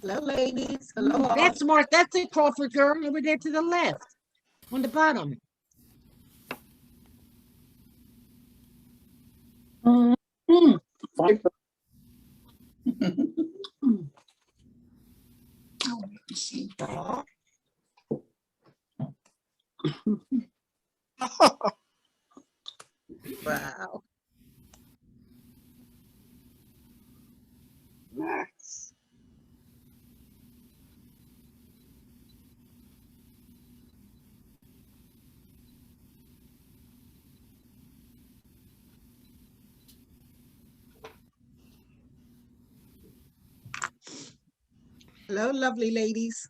Hello, ladies. Hello, all. That's Mark. That's the Crawford girl over there to the left, on the bottom. Wow. Nice. Hello, lovely ladies.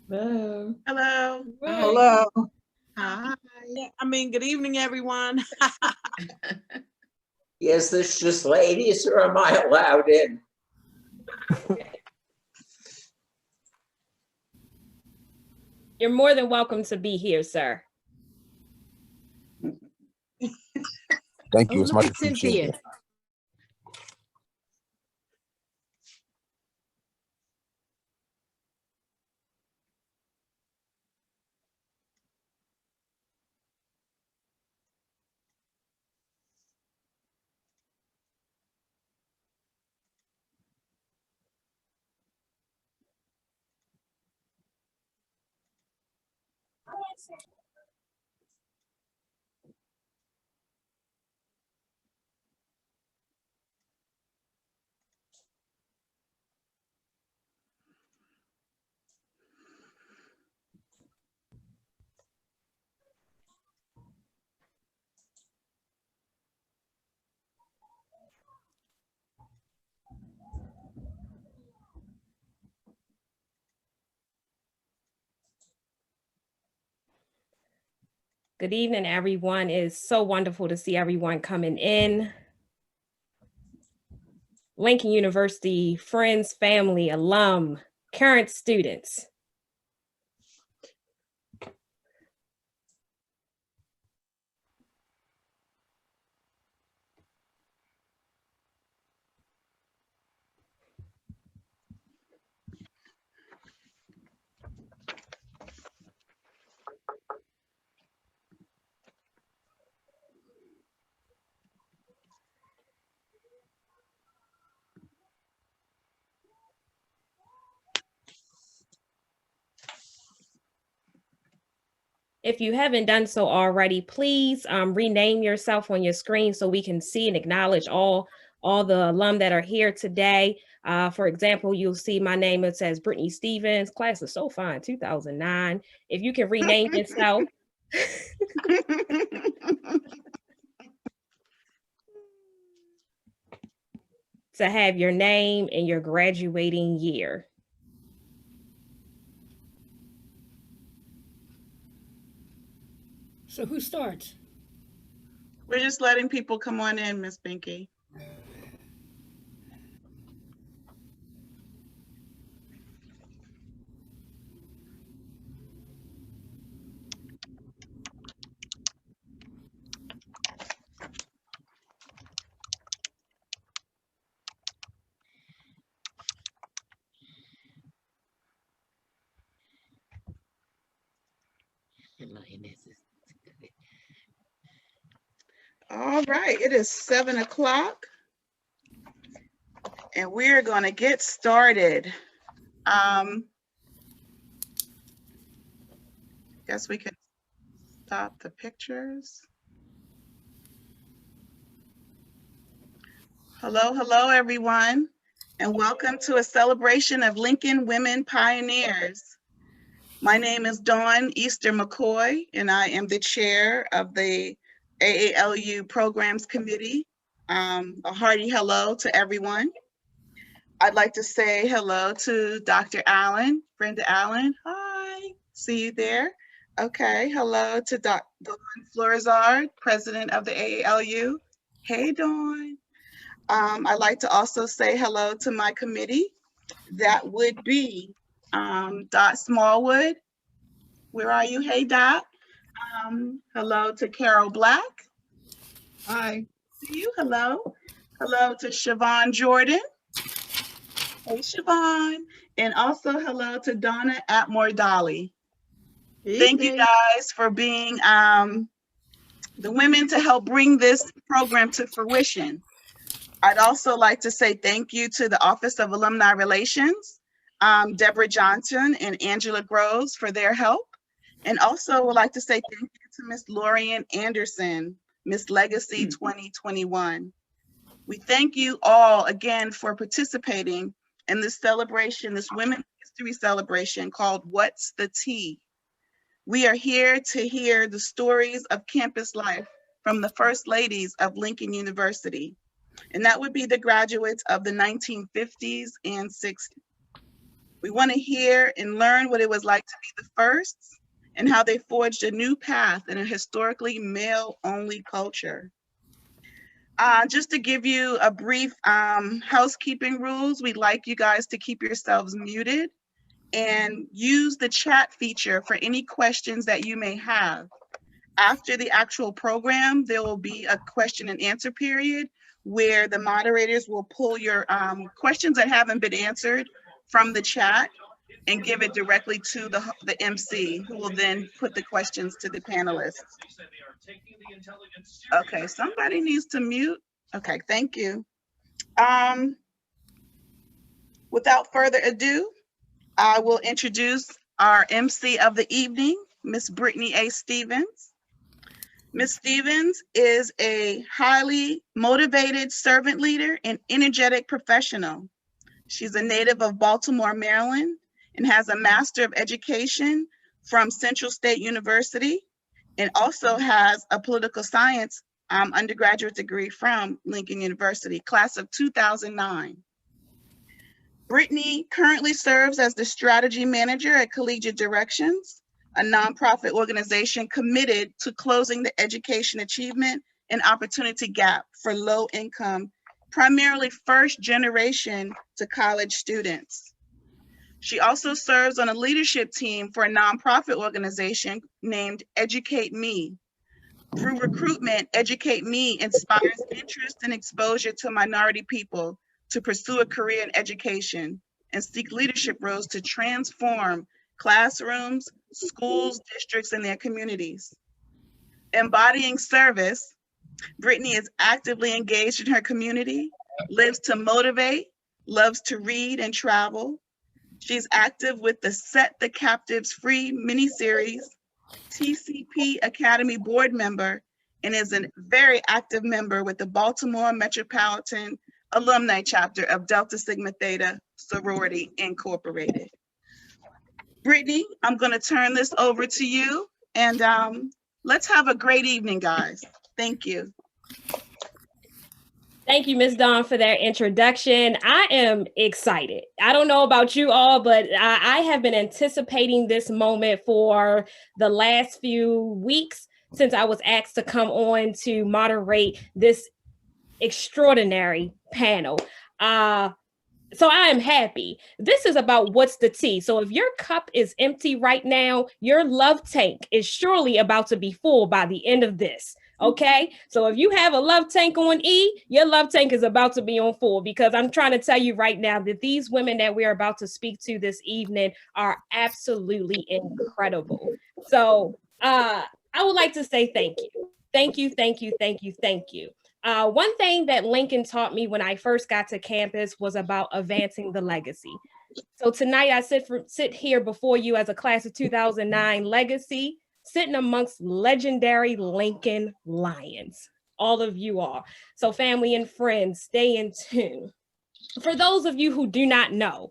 Hello. Hello. Hello. Hi. Good evening, everyone. Is this just ladies or am I allowed in? You're more than welcome to be here, sir. Thank you. Oh, It's look much at Cynthia. appreciated. Good evening, everyone. It's so wonderful to see everyone coming in. Lincoln University, friends, family, alum, current students. If you haven't done so already, please rename yourself on your screen so we can see and acknowledge all the alum that are here today. For example, you'll see my name. It says Brittany Stevens. Class is so fine, 2009. If you can rename yourself. To have your name and your graduating year. So who starts? We're just letting people come on in, Miss Binky. All right, it is 7 o'clock and we're going to get started. Guess we can stop the pictures. Hello, everyone, and welcome to a celebration of Lincoln Women Pioneers. My name is Dawn Easter McCoy, and I am the chair of the AALU Programs Committee. A hearty hello to everyone. I'd like to say hello to Dr. Allen, Brenda Allen. Hi, see you there. Okay, hello to Dawn Florizard, president of the AALU. Hey, Dawn. I'd like to also say hello to my committee. That would be Dot Smallwood. Where are you? Hey, Dot. Hello to Carol Black. Hi. See you. Hello. Hello to Siobhan Jordan. Hey, Siobhan. And also hello to Donna Atmore Dolly. Thank you guys for being the women to help bring this program to fruition. I'd also like to say thank you to the Office of Alumni Relations, Deborah Johnson and Angela Groves for their help. And also would like to say thank you to Miss Lorian Anderson, Miss Legacy 2021. We thank you all again for participating in this celebration, this Women's History celebration called What's the Tea? We are here to hear the stories of campus life from the first ladies of Lincoln University. And that would be the graduates of the 1950s and 60s. We want to hear and learn what it was like to be the firsts and how they forged a new path in a historically male-only culture. Just to give you a brief housekeeping rules, we'd like you guys to keep yourselves muted and use the chat feature for any questions that you may have. After the actual program, there will be a question and answer period where the moderators will pull your questions that haven't been answered from the chat and give it directly to the MC, who will then put the questions to the panelists. Okay, somebody needs to mute. Okay, thank you. Without further ado, I will introduce our MC of the evening, Miss Brittany A. Stevens. Ms. Stevens is a highly motivated servant leader and energetic professional. She's a native of Baltimore, Maryland, and has a Master of Education from Central State University, and also has a political science undergraduate degree from Lincoln University, class of 2009. Brittany currently serves as the strategy manager at Collegiate Directions, a nonprofit organization committed to closing the education achievement and opportunity gap for low-income, primarily first-generation to college students. She also serves on a leadership team for a nonprofit organization named Educate Me. Through recruitment, Educate Me inspires interest and exposure to minority people to pursue a career in education and seek leadership roles to transform classrooms, schools, districts, and their communities. Embodying service, Brittany is actively engaged in her community, lives to motivate, loves to read and travel. She's active with the Set the Captives Free miniseries, TCP Academy board member, and is a very active member with the Baltimore Metropolitan Alumni Chapter of Delta Sigma Theta Sorority Incorporated. Brittany, I'm going to turn this over to you, and let's have a great evening, guys. Thank you. Thank you, Ms. Dawn, for that introduction. I am excited. I don't know about you all, but I have been anticipating this moment for the last few weeks since I was asked to come on to moderate this extraordinary panel. So I am happy. This is about what's the tea. So if your cup is empty right now, your love tank is surely about to be full by the end of this. Okay, so if you have a love tank on E, your love tank is about to be on full, because I'm trying to tell you right now that these women that we're about to speak to this evening are absolutely incredible. So I would like to say thank you. Thank you, thank you, thank you, thank you. One thing that Lincoln taught me when I first got to campus was about advancing the legacy. So tonight I sit here before you as a class of 2009 legacy, sitting amongst legendary Lincoln Lions. All of you are. So family and friends, stay in tune. For those of you who do not know,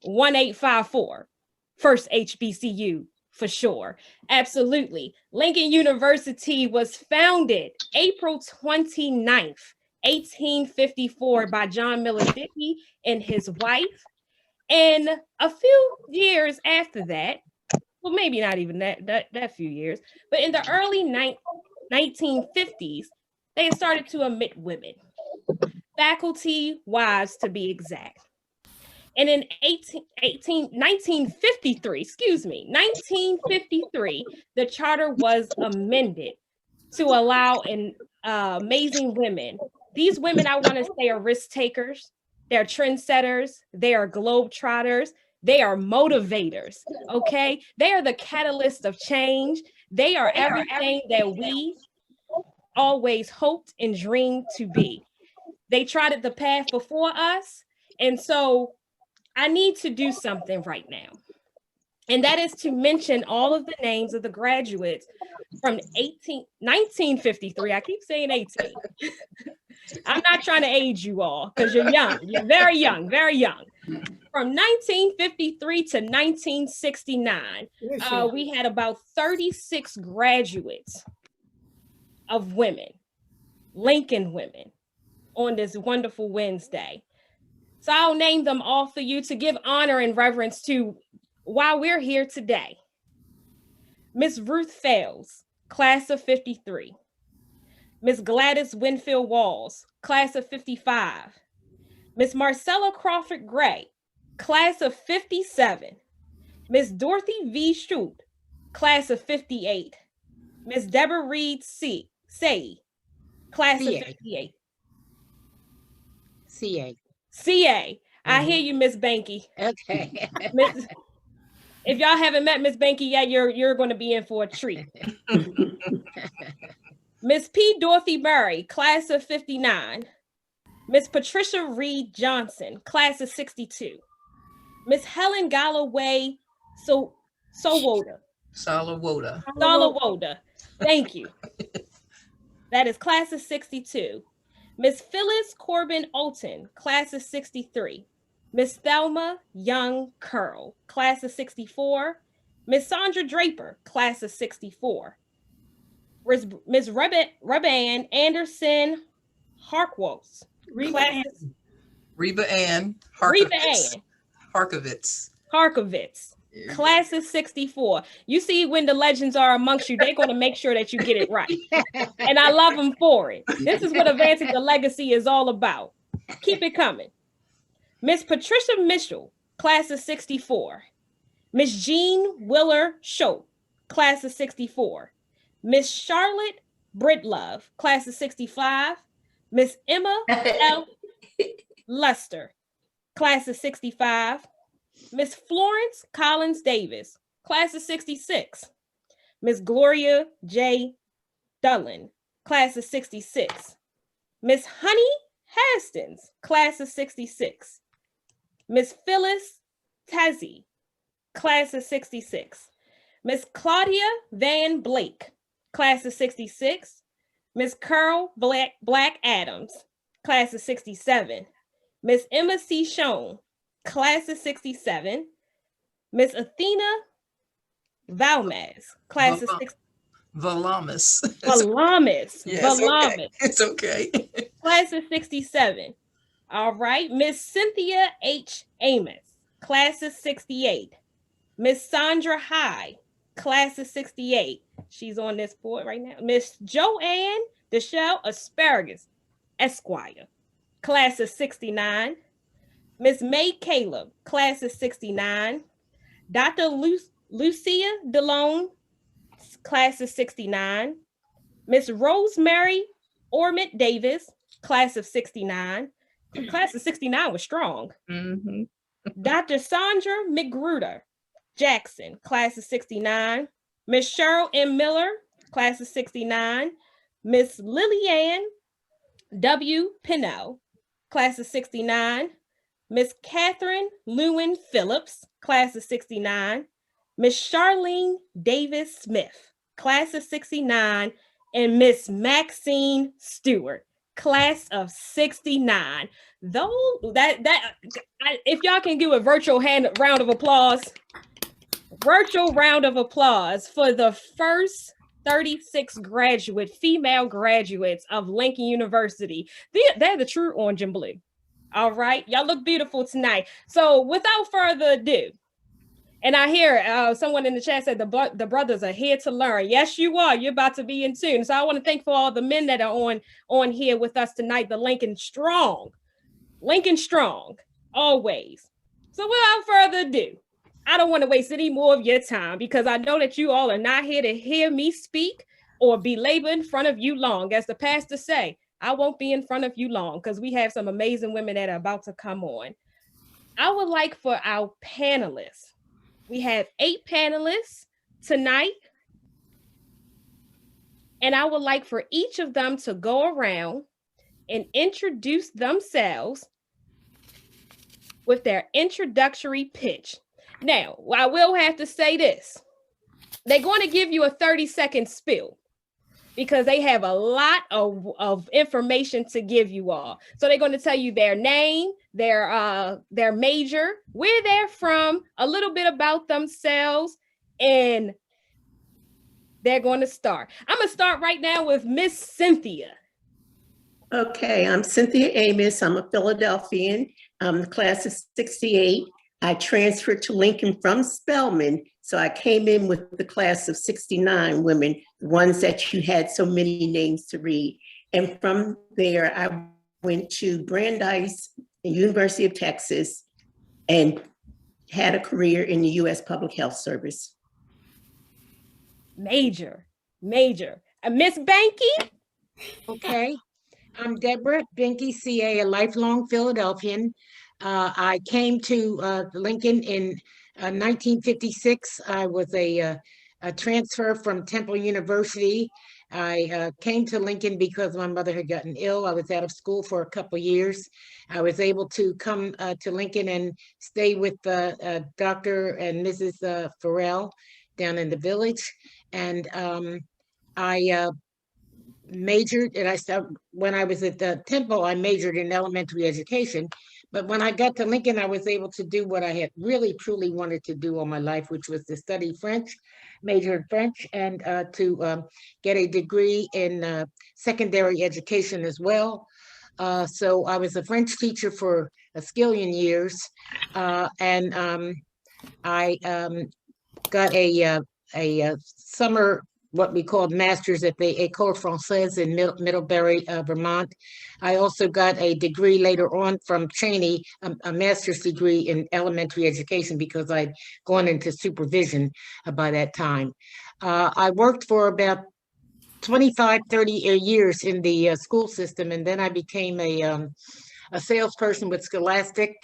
1854, first HBCU for sure. Absolutely. Lincoln University was founded April 29th, 1854 by John Miller Dickey and his wife. And a few years after that, well, maybe not even that few years, but in the early 1950s, they started to admit women, faculty-wise to be exact. And in 1953, the charter was amended to allow amazing women. These women, I want to say, are risk takers, they're trendsetters, they are globetrotters. They are motivators, okay? They are the catalyst of change. They are everything that we always hoped and dreamed to be. They trotted the path before us. And so I need to do something right now. And that is to mention all of the names of the graduates from 1953. I keep saying 18. I'm not trying to age you all because you're young. You're very young, very young. From 1953 to 1969, we had about 36 graduates of women, Lincoln women, on this wonderful Wednesday. So I'll name them all for you to give honor and reverence to while we're here today. Miss Ruth Fales, class of 53. Miss Gladys Winfield Walls, class of 55. Miss Marcella Crawford Gray, class of 57. Miss Dorothy V. Shute, class of 58. Miss Deborah Reed Say, class of 58. CA. I hear you, Miss Banky. Okay. If y'all haven't met Miss Banky yet, you're going to be in for a treat. Miss P. Dorothy Murray, class of 59. Miss Patricia Reed Johnson, class of 62. Miss Helen Galloway Sowoda. Thank you. That is class of 62. Miss Phyllis Corbin Olton, class of 63. Miss Thelma Young Curl, class of 64. Miss Sandra Draper, class of 64. Miss Reban Anderson Harkwos, Reba Ann Harkovitz. Class of 64. You see, when the legends are amongst you, they're going to make sure that you get it right. And I love them for it. This is what advancing the legacy is all about. Keep it coming. Miss Patricia Mitchell, class of 64. Miss Jean Willer Schultz, class of 64. Miss Charlotte Britlove, class of 65. Miss Emma L. Luster, class of 65. Miss Florence Collins Davis, class of 66. Miss Gloria J. Dullen, class of 66. Miss Honey Hastings, class of 66. Miss Phyllis Tazzy, class of 66. Miss Claudia Van Blake, class of 66. Miss Carol Black Adams, class of 67. Miss Emma C. Schoen, class of 67. Miss Athena Valmez, class of 60. Valamis. Yes, Valamis. Okay. It's okay. Class of 67. All right. Miss Cynthia H. Amos, class of 68. Miss Sandra High, class of 68. She's on this board right now. Miss Joanne Deshelle Asparagus, Esquire, class of 69. Miss May Caleb, class of 69. Dr. Lucia DeLone, class of 69. Miss Rosemary Ormond Davis, class of 69. Class of 69 was strong. Mm-hmm. Dr. Sandra McGruder Jackson, class of 69. Miss Cheryl M. Miller, class of 69. Miss Lillian W. Pinnell, class of 69. Miss Catherine Lewin Phillips, class of 69. Miss Charlene Davis Smith, class of 69. And Miss Maxine Stewart, class of 69. If y'all can give a virtual round of applause for the first 36 female graduates of Lincoln University. They're the true orange and blue. All right, y'all look beautiful tonight. So without further ado, and I hear someone in the chat said the brothers are here to learn. Yes, you are. You're about to be in tune. So I want to thank for all the men that are on here with us tonight. The Lincoln Strong, always. So without further ado, I don't want to waste any more of your time because I know that you all are not here to hear me speak or belabor in front of you long. As the pastor say, I won't be in front of you long because we have some amazing women that are about to come on. I would like for our panelists, we have 8 panelists tonight, and I would like for each of them to go around and introduce themselves with their introductory pitch. Now, I will have to say this. They're going to give you a 30-second spiel because they have a lot of information to give you all. So they're going to tell you their name, their major, where they're from, a little bit about themselves, and they're going to start. I'm going to start right now with Miss Cynthia. Okay, I'm Cynthia Amos. I'm a Philadelphian. I'm the class of 68. I transferred to Lincoln from Spelman, so I came in with the class of 69 women, the ones that you had so many names to read. And from there, I went to Brandeis, the University of Texas, and had a career in the U.S. Public Health Service. Major. Miss Banky? Okay. I'm Deborah Binky, CA, a lifelong Philadelphian. I came to Lincoln in 1956. I was a transfer from Temple University. I came to Lincoln because my mother had gotten ill. I was out of school for a couple years. I was able to come to Lincoln and stay with Dr. and Mrs. Farrell down in the village. And I majored, and I started when I was at the Temple, I majored in elementary education. But when I got to Lincoln, I was able to do what I had really truly wanted to do all my life, which was to study French, major in French, and to get a degree in secondary education as well. So I was a French teacher for a skillion years, and I got a summer, what we called masters at the École Française in Middlebury, Vermont. I also got a degree later on from Cheney, a master's degree in elementary education because I'd gone into supervision by that time. I worked for about 25, 30 years in the school system, and then I became a salesperson with Scholastic,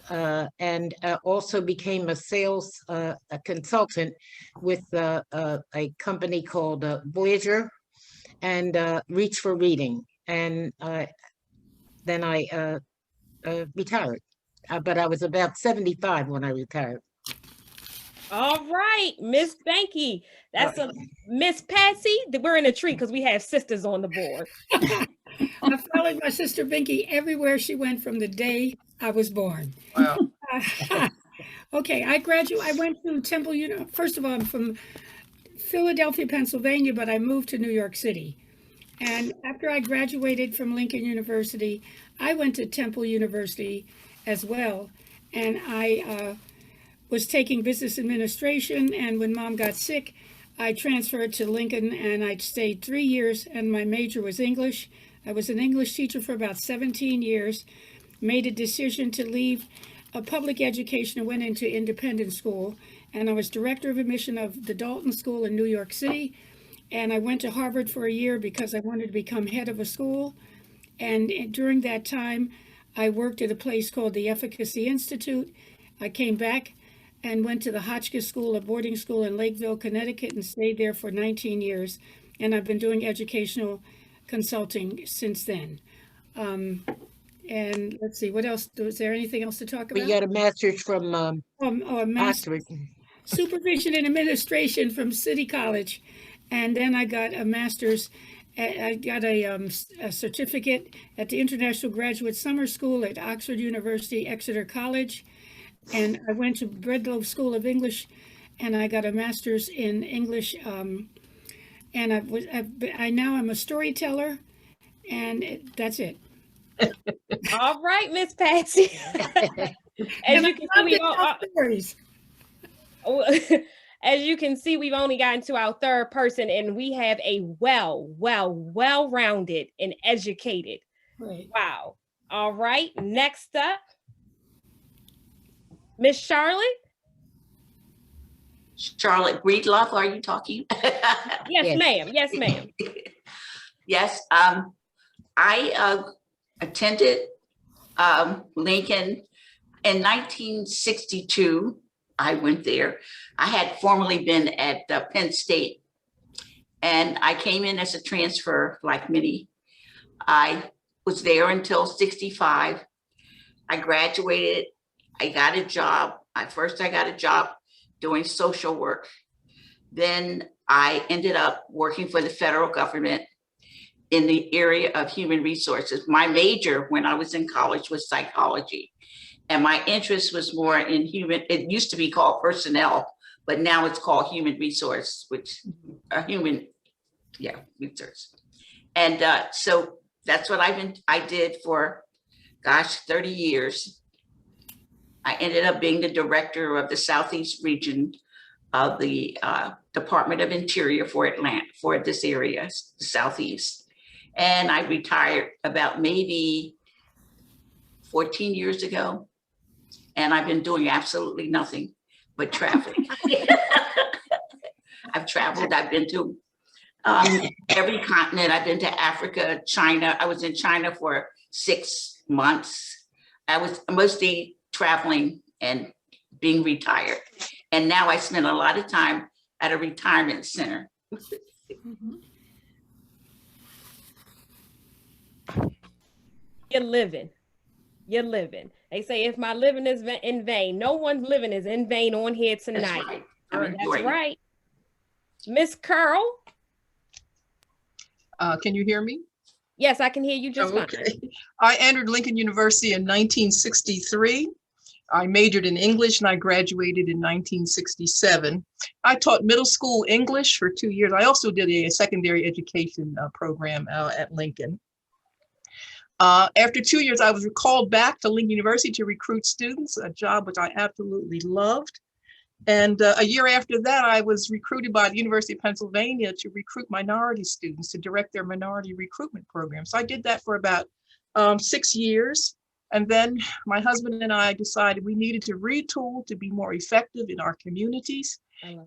and also became a sales consultant with a company called Voyager and Reach for Reading. And then I retired, but I was about 75 when I retired. All right, Miss Banky. That's a Miss Patsy. We're in a tree because we have sisters on the board. I followed my sister Binky everywhere she went from the day I was born. Wow. Okay, I went to Temple, first of all, I'm from Philadelphia, Pennsylvania, but I moved to New York City. And after I graduated from Lincoln University, I went to Temple University as well. And I was taking business administration. And when Mom got sick, I transferred to Lincoln and I stayed 3 years and my major was English. I was an English teacher for about 17 years, made a decision to leave public education and went into independent school. And I was director of admission of the Dalton School in New York City. And I went to Harvard for a year because I wanted to become head of a school. And during that time, I worked at a place called the Efficacy Institute. I came back and went to the Hotchkiss School, a boarding school in Lakeville, Connecticut, and stayed there for 19 years. And I've been doing educational consulting since then. And let's see, what else? Was there anything else to talk about? We got a master's from a master's supervision and administration from City College. And then I got a master's. I got a certificate at the International Graduate Summer School at Oxford University, Exeter College. And I went to Breadloaf School of English, and I got a master's in English. And now I'm a storyteller, and that's it. All right, Miss Patsy. As you can see, we've only gotten to our third person, and we have a well-rounded and educated. Right. Wow. All right. Next up, Miss Charlotte. Charlotte Breedlove, are you talking? Yes, ma'am. Yes, ma'am. Yes. I attended Lincoln. In 1962, I went there. I had formerly been at Penn State, and I came in as a transfer, like many. I was there until 65. I graduated. I got a job. First, I got a job doing social work. Then I ended up working for the federal government in the area of human resources. My major when I was in college was psychology. And my interest was more in it used to be called personnel, but now it's called human resource, which research. And so that's what I did for, 30 years. I ended up being the director of the Southeast region of the Department of Interior for this area, the Southeast. And I retired about maybe 14 years ago. And I've been doing absolutely nothing but traveling. I've traveled, I've been to every continent. I've been to Africa, China. I was in China for 6 months. I was mostly traveling and being retired. And now I spend a lot of time at a retirement center. You're living. You're living. They say if my living is in vain, no one's living is in vain on here tonight. That's right. Miss Curl. Can you hear me? Yes, I can hear you just fine. I entered Lincoln University in 1963. I majored in English and I graduated in 1967. I taught middle school English for 2 years. I also did a secondary education program at Lincoln. After 2 years, I was called back to Lincoln University to recruit students, a job which I absolutely loved. And a year after that, I was recruited by the University of Pennsylvania to recruit minority students, to direct their minority recruitment program. So I did that for about 6 years. And then my husband and I decided we needed to retool to be more effective in our communities.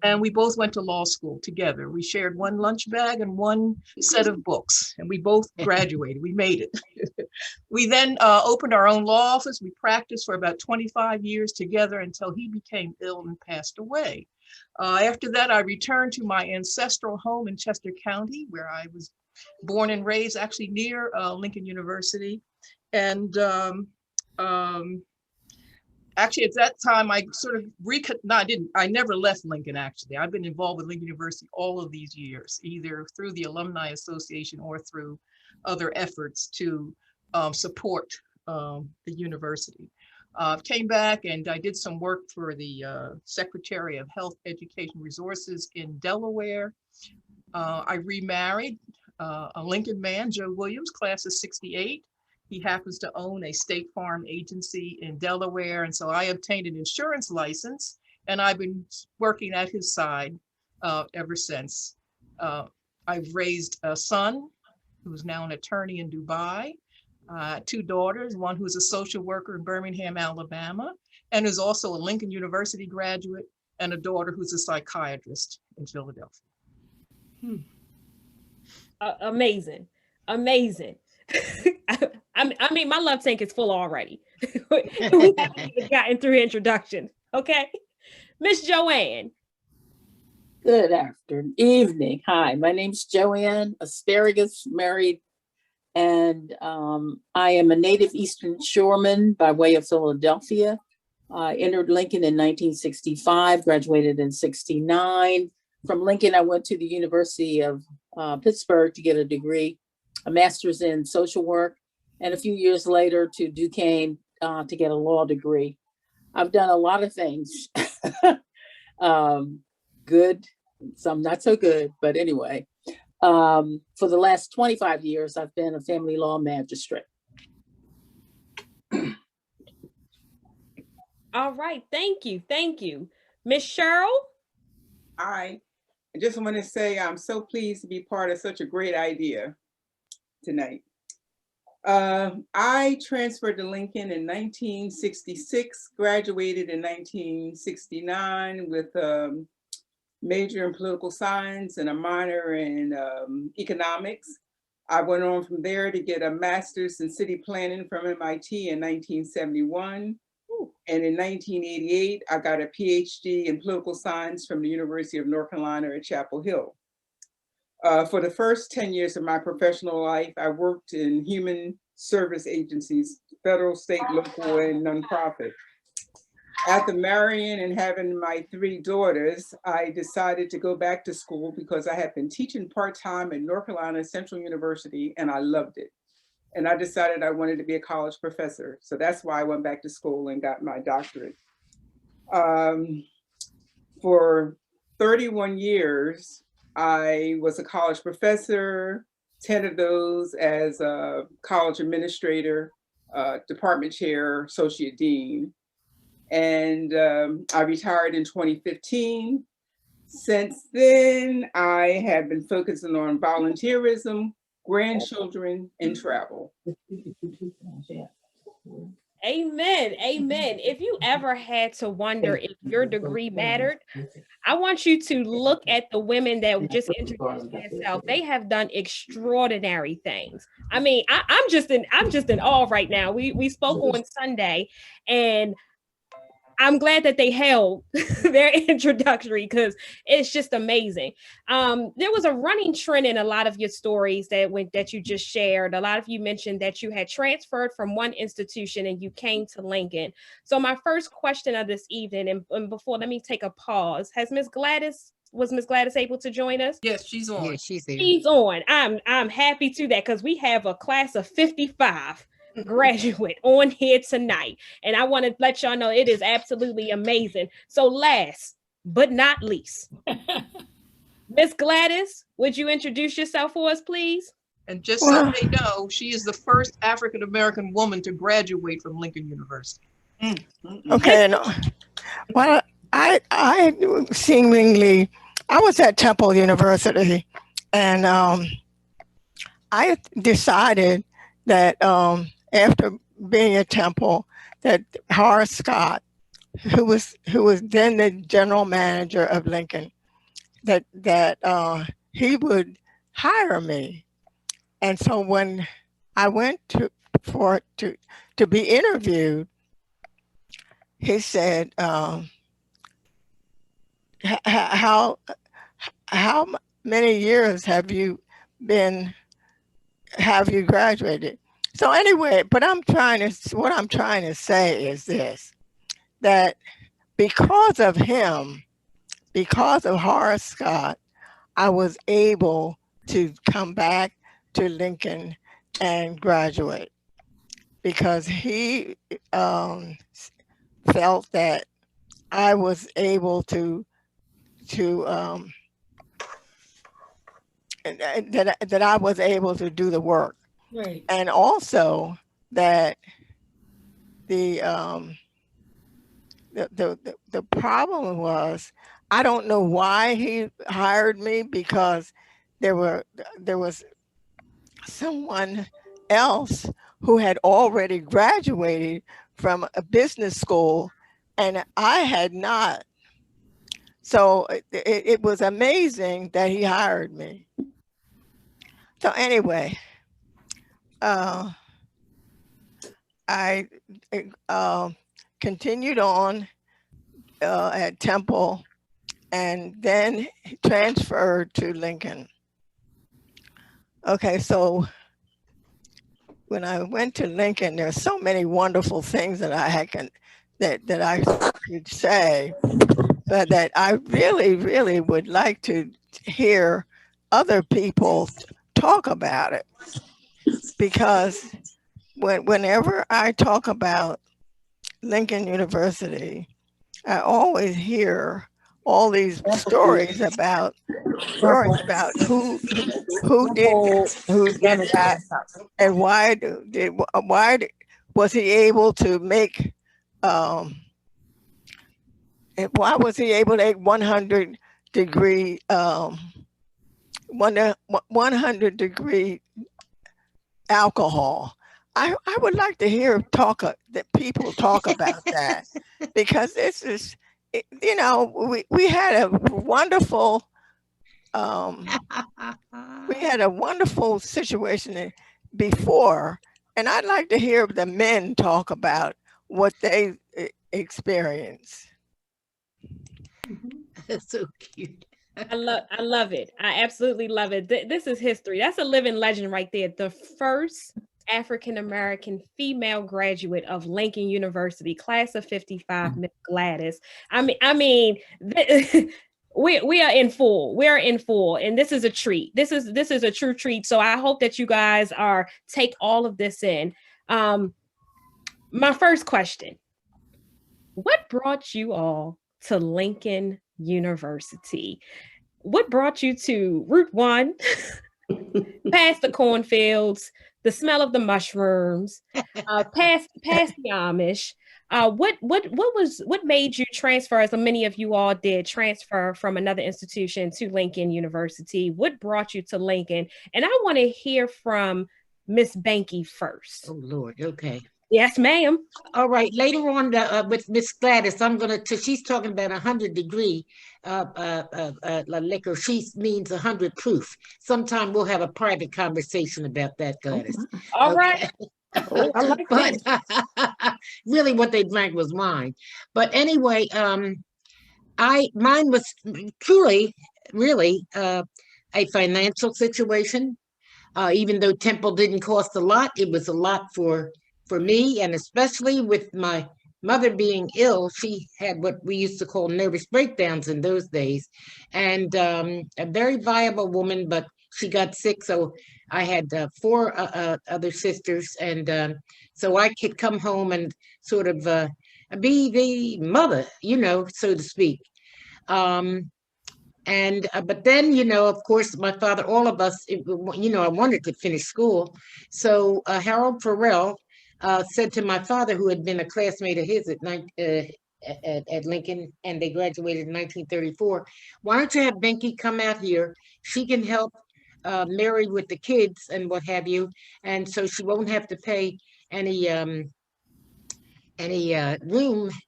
And we both went to law school together. We shared one lunch bag and one set of books, and we both graduated. We made it. We then opened our own law office. We practiced for about 25 years together until he became ill and passed away. After that, I returned to my ancestral home in Chester County, where I was born and raised, actually near Lincoln University. And actually, at that time, I sort of I never left Lincoln, actually. I've been involved with Lincoln University all of these years, either through the Alumni Association or through other efforts to support the university. Came back and I did some work for the Secretary of Health, Education, Resources in Delaware. I remarried a Lincoln man, Joe Williams, class of 68. He happens to own a State Farm agency in Delaware. And so I obtained an insurance license and I've been working at his side ever since. I've raised a son who's now an attorney in Dubai, 2 daughters, one who's a social worker in Birmingham, Alabama, and is also a Lincoln University graduate, and a daughter who's a psychiatrist in Philadelphia. Amazing. Amazing. I mean, my love tank is full already. We haven't even gotten through introduction. Okay. Miss Joanne. Good evening. Hi, my name's Joanne Asparagus, married, and I am a native Eastern Shoreman by way of Philadelphia. I entered Lincoln in 1965, graduated in 69. From Lincoln, I went to the University of Pittsburgh to get a degree, a master's in social work, and a few years later to Duquesne to get a law degree. I've done a lot of things, good, some not so good, but anyway. For the last 25 years, I've been a family law magistrate. All right, thank you, thank you. Miss Cheryl? Hi, I just want to say I'm so pleased to be part of such a great idea tonight. I transferred to Lincoln in 1966, graduated in 1969 with a major in political science and a minor in economics. I went on from there to get a master's in city planning from MIT in 1971. And in 1988, I got a PhD in political science from the University of North Carolina at Chapel Hill. For the first 10 years of my professional life, I worked in human service agencies, federal, state, local, and nonprofit. After marrying and having my 3 daughters, I decided to go back to school because I had been teaching part-time at North Carolina Central University and I loved it. And I decided I wanted to be a college professor. So that's why I went back to school and got my doctorate. For 31 years, I was a college professor, 10 of those as a college administrator, department chair, associate dean. And I retired in 2015. Since then, I have been focusing on volunteerism, grandchildren, and travel. Amen. Amen. If you ever had to wonder if your degree mattered, I want you to look at the women that just introduced themselves. They have done extraordinary things. I mean, I'm just in awe right now. We spoke on Sunday, and I'm glad that they held their introductory because it's just amazing. There was a running trend in a lot of your stories that you just shared. A lot of you mentioned that you had transferred from one institution and you came to Lincoln. So my first question of this evening, and before, let me take a pause. Was Miss Gladys able to join us? Yes, she's on. Yeah, she's there. She's on. I'm happy to that because we have a class of 55 graduate on here tonight, and I want to let y'all know it is absolutely amazing. So last but not least, Miss Gladys, would you introduce yourself for us, please? And just so they know, she is the first African-American woman to graduate from Lincoln University. Okay, no. Well, I seemingly, I was at Temple University, and I decided that after being at Temple, that Horace Scott, who was then the general manager of Lincoln, that he would hire me. And so when I went to be interviewed, he said, how many years have you graduated? So anyway, but what I'm trying to say is this, that because of him, because of Horace Scott, I was able to come back to Lincoln and graduate, because he felt that I was able that I was able to do the work. Right. And also that the problem was, I don't know why he hired me, because there was someone else who had already graduated from a business school and I had not. So it was amazing that he hired me. So anyway, I continued on at Temple and then transferred to Lincoln. Okay, so when I went to Lincoln, there's so many wonderful things that I could say, but that I really would like to hear other people talk about it, because whenever I talk about Lincoln University, I always hear all these stories about who did that, and why was he able to make 100 degree 100 degree alcohol. I would like to hear that people talk about that, because this is, we had a wonderful we had a wonderful situation before, and I'd like to hear the men talk about what they experience. That's so cute. I love it. I absolutely love it. This is history. That's a living legend right there. The first African-American female graduate of Lincoln University, class of 55, Miss Gladys. I mean, we are in full. We are in full, and this is a treat. This is a true treat. So I hope that you guys take all of this in. My first question: what brought you all to Lincoln University? What brought you to Route 1, past the cornfields, the smell of the mushrooms, past the Amish? What made you transfer, as many of you all did, transfer from another institution to Lincoln University? What brought you to Lincoln? And I want to hear from Miss Banky first. Oh Lord, okay. Yes, ma'am. All right. Later on with Miss Gladys, she's talking about 100-degree liquor. She means 100 proof. Sometime we'll have a private conversation about that, Gladys. All right. Oh, I like but really what they drank was wine. But anyway, mine was truly, really a financial situation. Even though Temple didn't cost a lot, it was a lot for me, and especially with my mother being ill. She had what we used to call nervous breakdowns in those days, and a very viable woman, but she got sick. So I had 4 other sisters, and so I could come home and sort of be the mother, so to speak. But then, of course, my father, all of us, I wanted to finish school. So Harold Farrell said to my father, who had been a classmate of his at Lincoln, and they graduated in 1934, why don't you have Benky come out here? She can help Mary with the kids and what have you, and so she won't have to pay any room,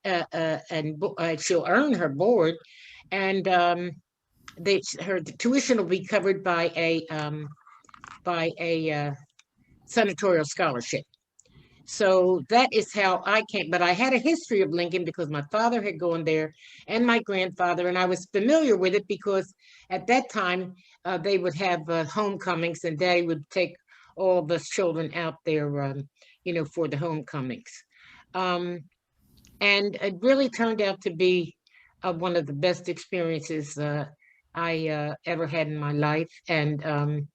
and she'll earn her board, and her tuition will be covered by a senatorial scholarship. So that is how I came. But I had a history of Lincoln because my father had gone there and my grandfather, and I was familiar with it because at that time they would have homecomings, and Daddy would take all of us children out there, for the homecomings. And it really turned out to be one of the best experiences I ever had in my life, and I'm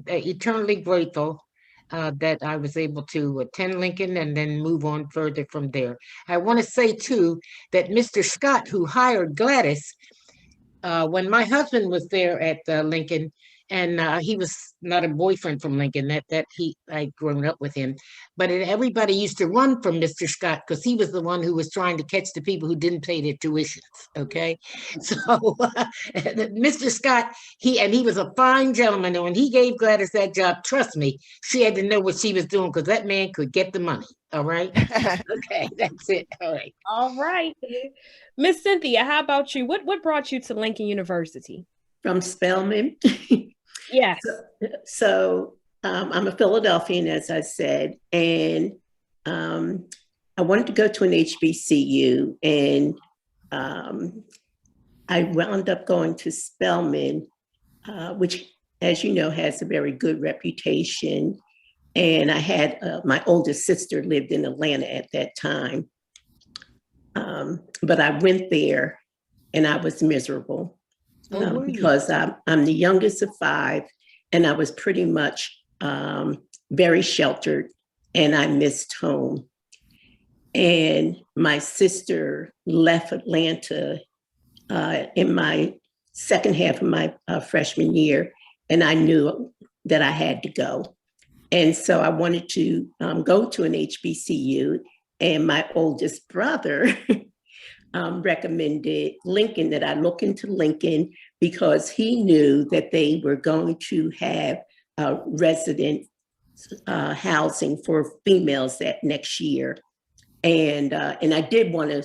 eternally grateful that I was able to attend Lincoln and then move on further from there. I want to say too that Mr. Scott, who hired Gladys, when my husband was there at Lincoln, and he was not a boyfriend from Lincoln, I'd grown up with him, but everybody used to run from Mr. Scott because he was the one who was trying to catch the people who didn't pay their tuitions, okay? So Mr. Scott, he was a fine gentleman, and when he gave Gladys that job, trust me, she had to know what she was doing because that man could get the money, all right? Okay, that's it, all right. All right. Miss Cynthia, how about you? What brought you to Lincoln University? From Spelman. Yes. So I'm a Philadelphian, as I said, and I wanted to go to an HBCU, and I wound up going to Spelman, which, as you know, has a very good reputation. And I had my oldest sister lived in Atlanta at that time. But I went there and I was miserable. Because I'm the youngest of 5, and I was pretty much very sheltered, and I missed home. And my sister left Atlanta in my second half of my freshman year, and I knew that I had to go. And so I wanted to go to an HBCU, and my oldest brother recommended Lincoln, that I look into Lincoln, because he knew that they were going to have resident housing for females that next year. And I did want to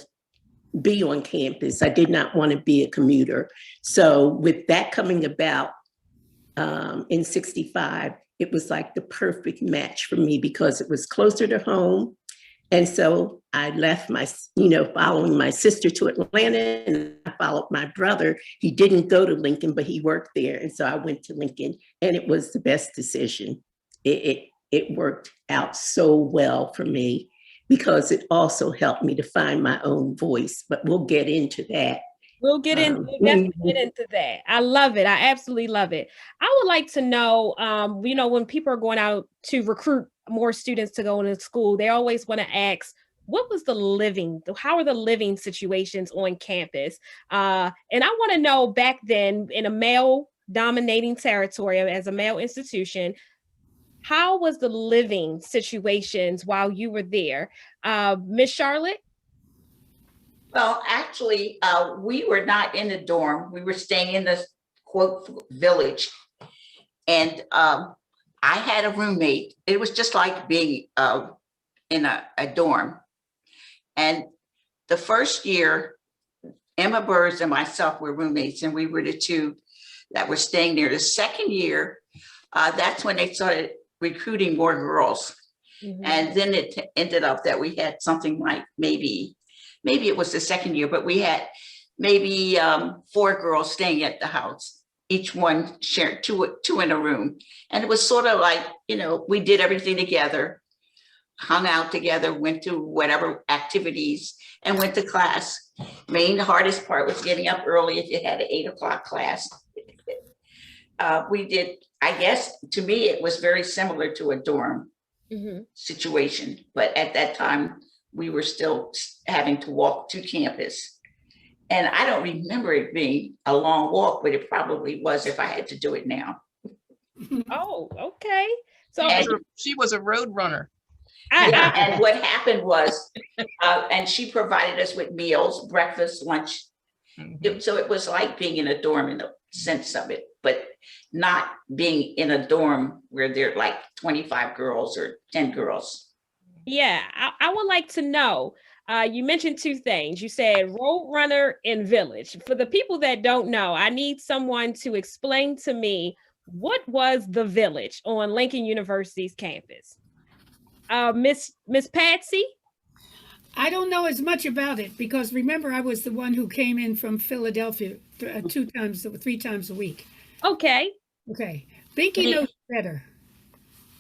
be on campus. I did not want to be a commuter. So with that coming about in 65, it was like the perfect match for me because it was closer to home. And so I left my, following my sister to Atlanta, and I followed my brother. He didn't go to Lincoln, but he worked there. And so I went to Lincoln, and it was the best decision. It worked out so well for me because it also helped me to find my own voice, but we'll get into that. We'll definitely get into that. I love it. I absolutely love it. I would like to know, when people are going out to recruit more students to go into school, they always want to ask, how are the living situations on campus? And I want to know, back then, in a male dominating territory as a male institution, how was the living situations while you were there? Miss Charlotte? Well, actually, we were not in a dorm. We were staying in the quote village. And I had a roommate. It was just like being in a dorm. And the first year, Emma Burrs and myself were roommates, and we were the two that were staying there. The second year, that's when they started recruiting more girls. Mm-hmm. And then it ended up that we had something like maybe it was the second year, but we had maybe 4 girls staying at the house. Each one shared two in a room. And it was sort of like, we did everything together, hung out together, went to whatever activities, and went to class. The hardest part was getting up early if you had an 8 o'clock class. We did, I guess, to me, it was very similar to a dorm situation. But at that time, we were still having to walk to campus. And I don't remember it being a long walk, but it probably was if I had to do it now. Oh, okay. So she was a road runner. Yeah, and what happened was, and she provided us with meals, breakfast, lunch. Mm-hmm. So it was like being in a dorm in the sense of it, but not being in a dorm where there are like 25 girls or 10 girls. Yeah, I would like to know, you mentioned 2 things. You said road runner and village. For the people that don't know, I need someone to explain to me, what was the village on Lincoln University's campus? Miss Patsy? I don't know as much about it because remember, I was the one who came in from Philadelphia 3 times a week. Okay. Binky knows better.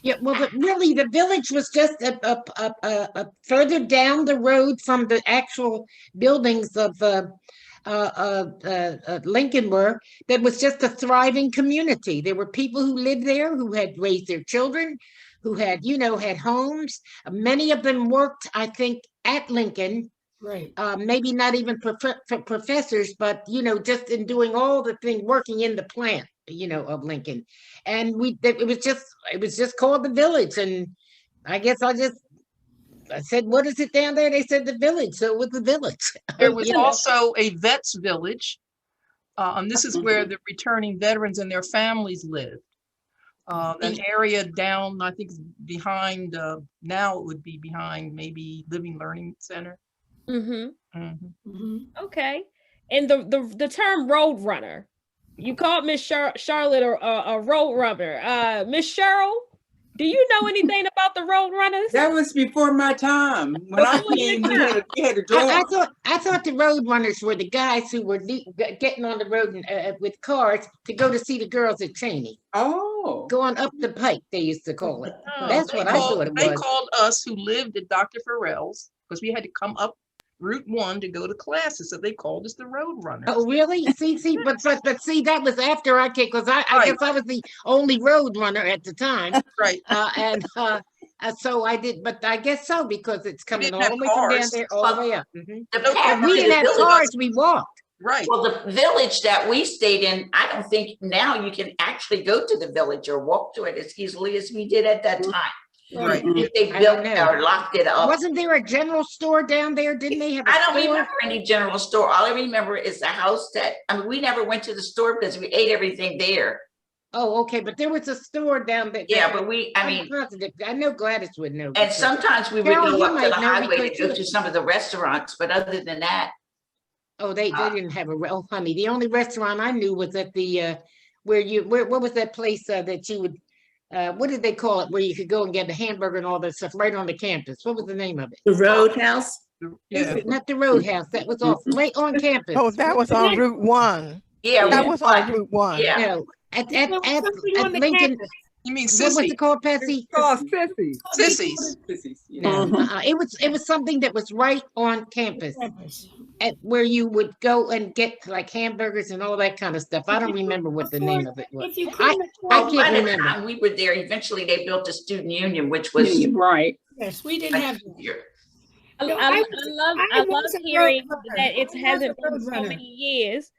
Yeah, well, but really, the village was just a further down the road from the actual buildings of Lincoln were. That was just a thriving community. There were people who lived there who had raised their children, who had, had homes. Many of them worked, I think, at Lincoln. Right. Maybe not even professors, but, just in doing all the things, working in the plant, of Lincoln. And it was just called the village. And I guess I said, what is it down there? They said the village. So it was the village. There was also a vets village. This is where the returning veterans and their families lived. An area down, I think, behind, now it would be behind maybe Living Learning Center. Okay. And the term road runner, you called Miss Charlotte a road runner. Miss Cheryl, do you know anything about the road runners? That was before my time. When I came, we had a dorm. I thought the road runners were the guys who were getting on the road with cars to go to see the girls at Cheney. Oh. Going up the pike, they used to call it. That's what I thought it was. They called us who lived at Dr. Farrell's, because we had to come up Route 1 to go to classes, so they called us the road runners. Oh, really? See, but see, that was after I came, because I guess I was the only road runner at the time. Right. So I did, but I guess so, because it's coming all the way from down there all the way up. We didn't have cars, we walked. Right. Well, the village that we stayed in, I don't think now you can actually go to the village or walk to it as easily as we did at that time. Right. They built or locked it up. Wasn't there a general store down there? Didn't they have a I don't store? remember any general store. All I remember is the house that, we never went to the store because we ate everything there. Oh, okay, but there was a store down there. Yeah, but I'm positive. I know Gladys would know. And sometimes we would go up to the highway to go to some of the restaurants, but other than that. Oh, they didn't have oh, honey, the only restaurant I knew was at the, what was that place that you would, what did they call it? Where you could go and get a hamburger and all that stuff right on the campus. What was the name of it? The Roadhouse? Yeah. Not the Roadhouse. That was off right on campus. Oh, that was on Route 1. Yeah. That was on Route 1. Yeah. No, at something on the Lincoln. campus. You mean What was Sissy? it called, Patsy? Sissy. Sissies. It was something that was right on campus, at where you would go and get like hamburgers and all that kind of stuff. I don't remember what the name of it was. If you I couldn't can't afford, By the remember. time we were there, eventually they built a student union, which was Right. yes, we didn't have. here. I No, love I was a hearing roadrunner. that it I was hasn't a been so roadrunner. many years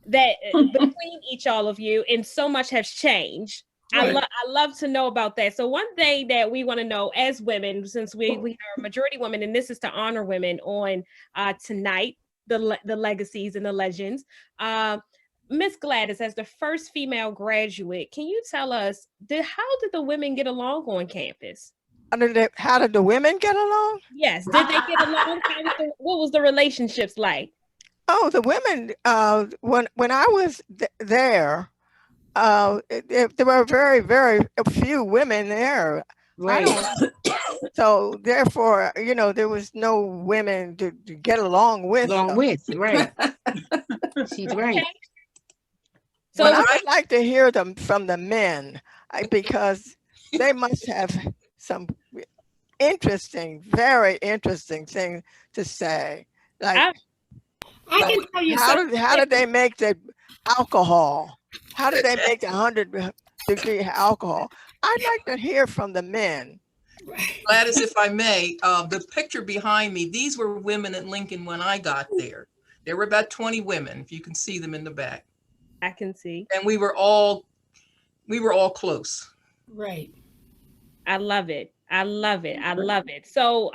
that between each all of you, and so much has changed. Right. I love to know about that. So one thing that we want to know as women, since we are majority women, and this is to honor women on tonight, the legacies and the legends. Miss Gladys, as the first female graduate, can you tell us how did the women get along on campus? How did the women get along? Yes, did they get along? What was the relationships like? Oh, the women, when I was there, there were very, very few women there. Right. So therefore, there was no women to get along with. Right. She's right. Okay. So I'd like to hear them from the men, because they must have some very interesting things to say. Like, I can tell you how did they make the alcohol? How did they make 100-degree alcohol? I'd like to hear from the men. Gladys, if I may, the picture behind me, these were women at Lincoln when I got there. There were about 20 women, if you can see them in the back. I can see. And we were all close. Right. I love it. I love it. I love it. So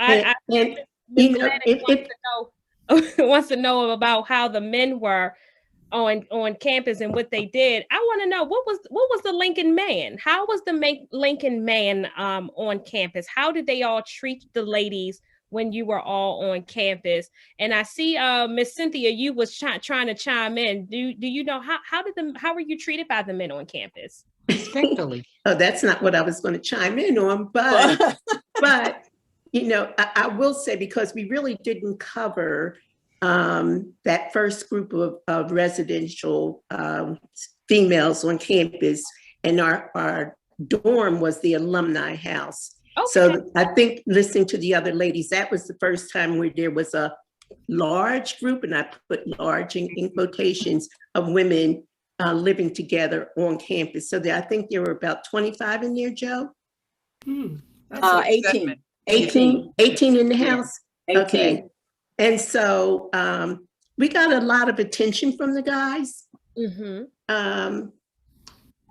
wants to know about how the men were on campus and what they did. I want to know what was the Lincoln man? How was the Lincoln man on campus? How did they all treat the ladies when you were all on campus? And I see Miss Cynthia, you was trying to chime in. Do you know how were you treated by the men on campus? Respectfully. Oh, that's not what I was going to chime in on, but I will say, because we really didn't cover that first group of residential females on campus, and our dorm was the alumni house. Okay. So I think, listening to the other ladies, that was the first time where there was a large group, and I put large in quotations, of women living together on campus. So I think there were about 25 in there, Joe? 18. 18 in the house? 18. Okay. And so we got a lot of attention from the guys. Mm-hmm.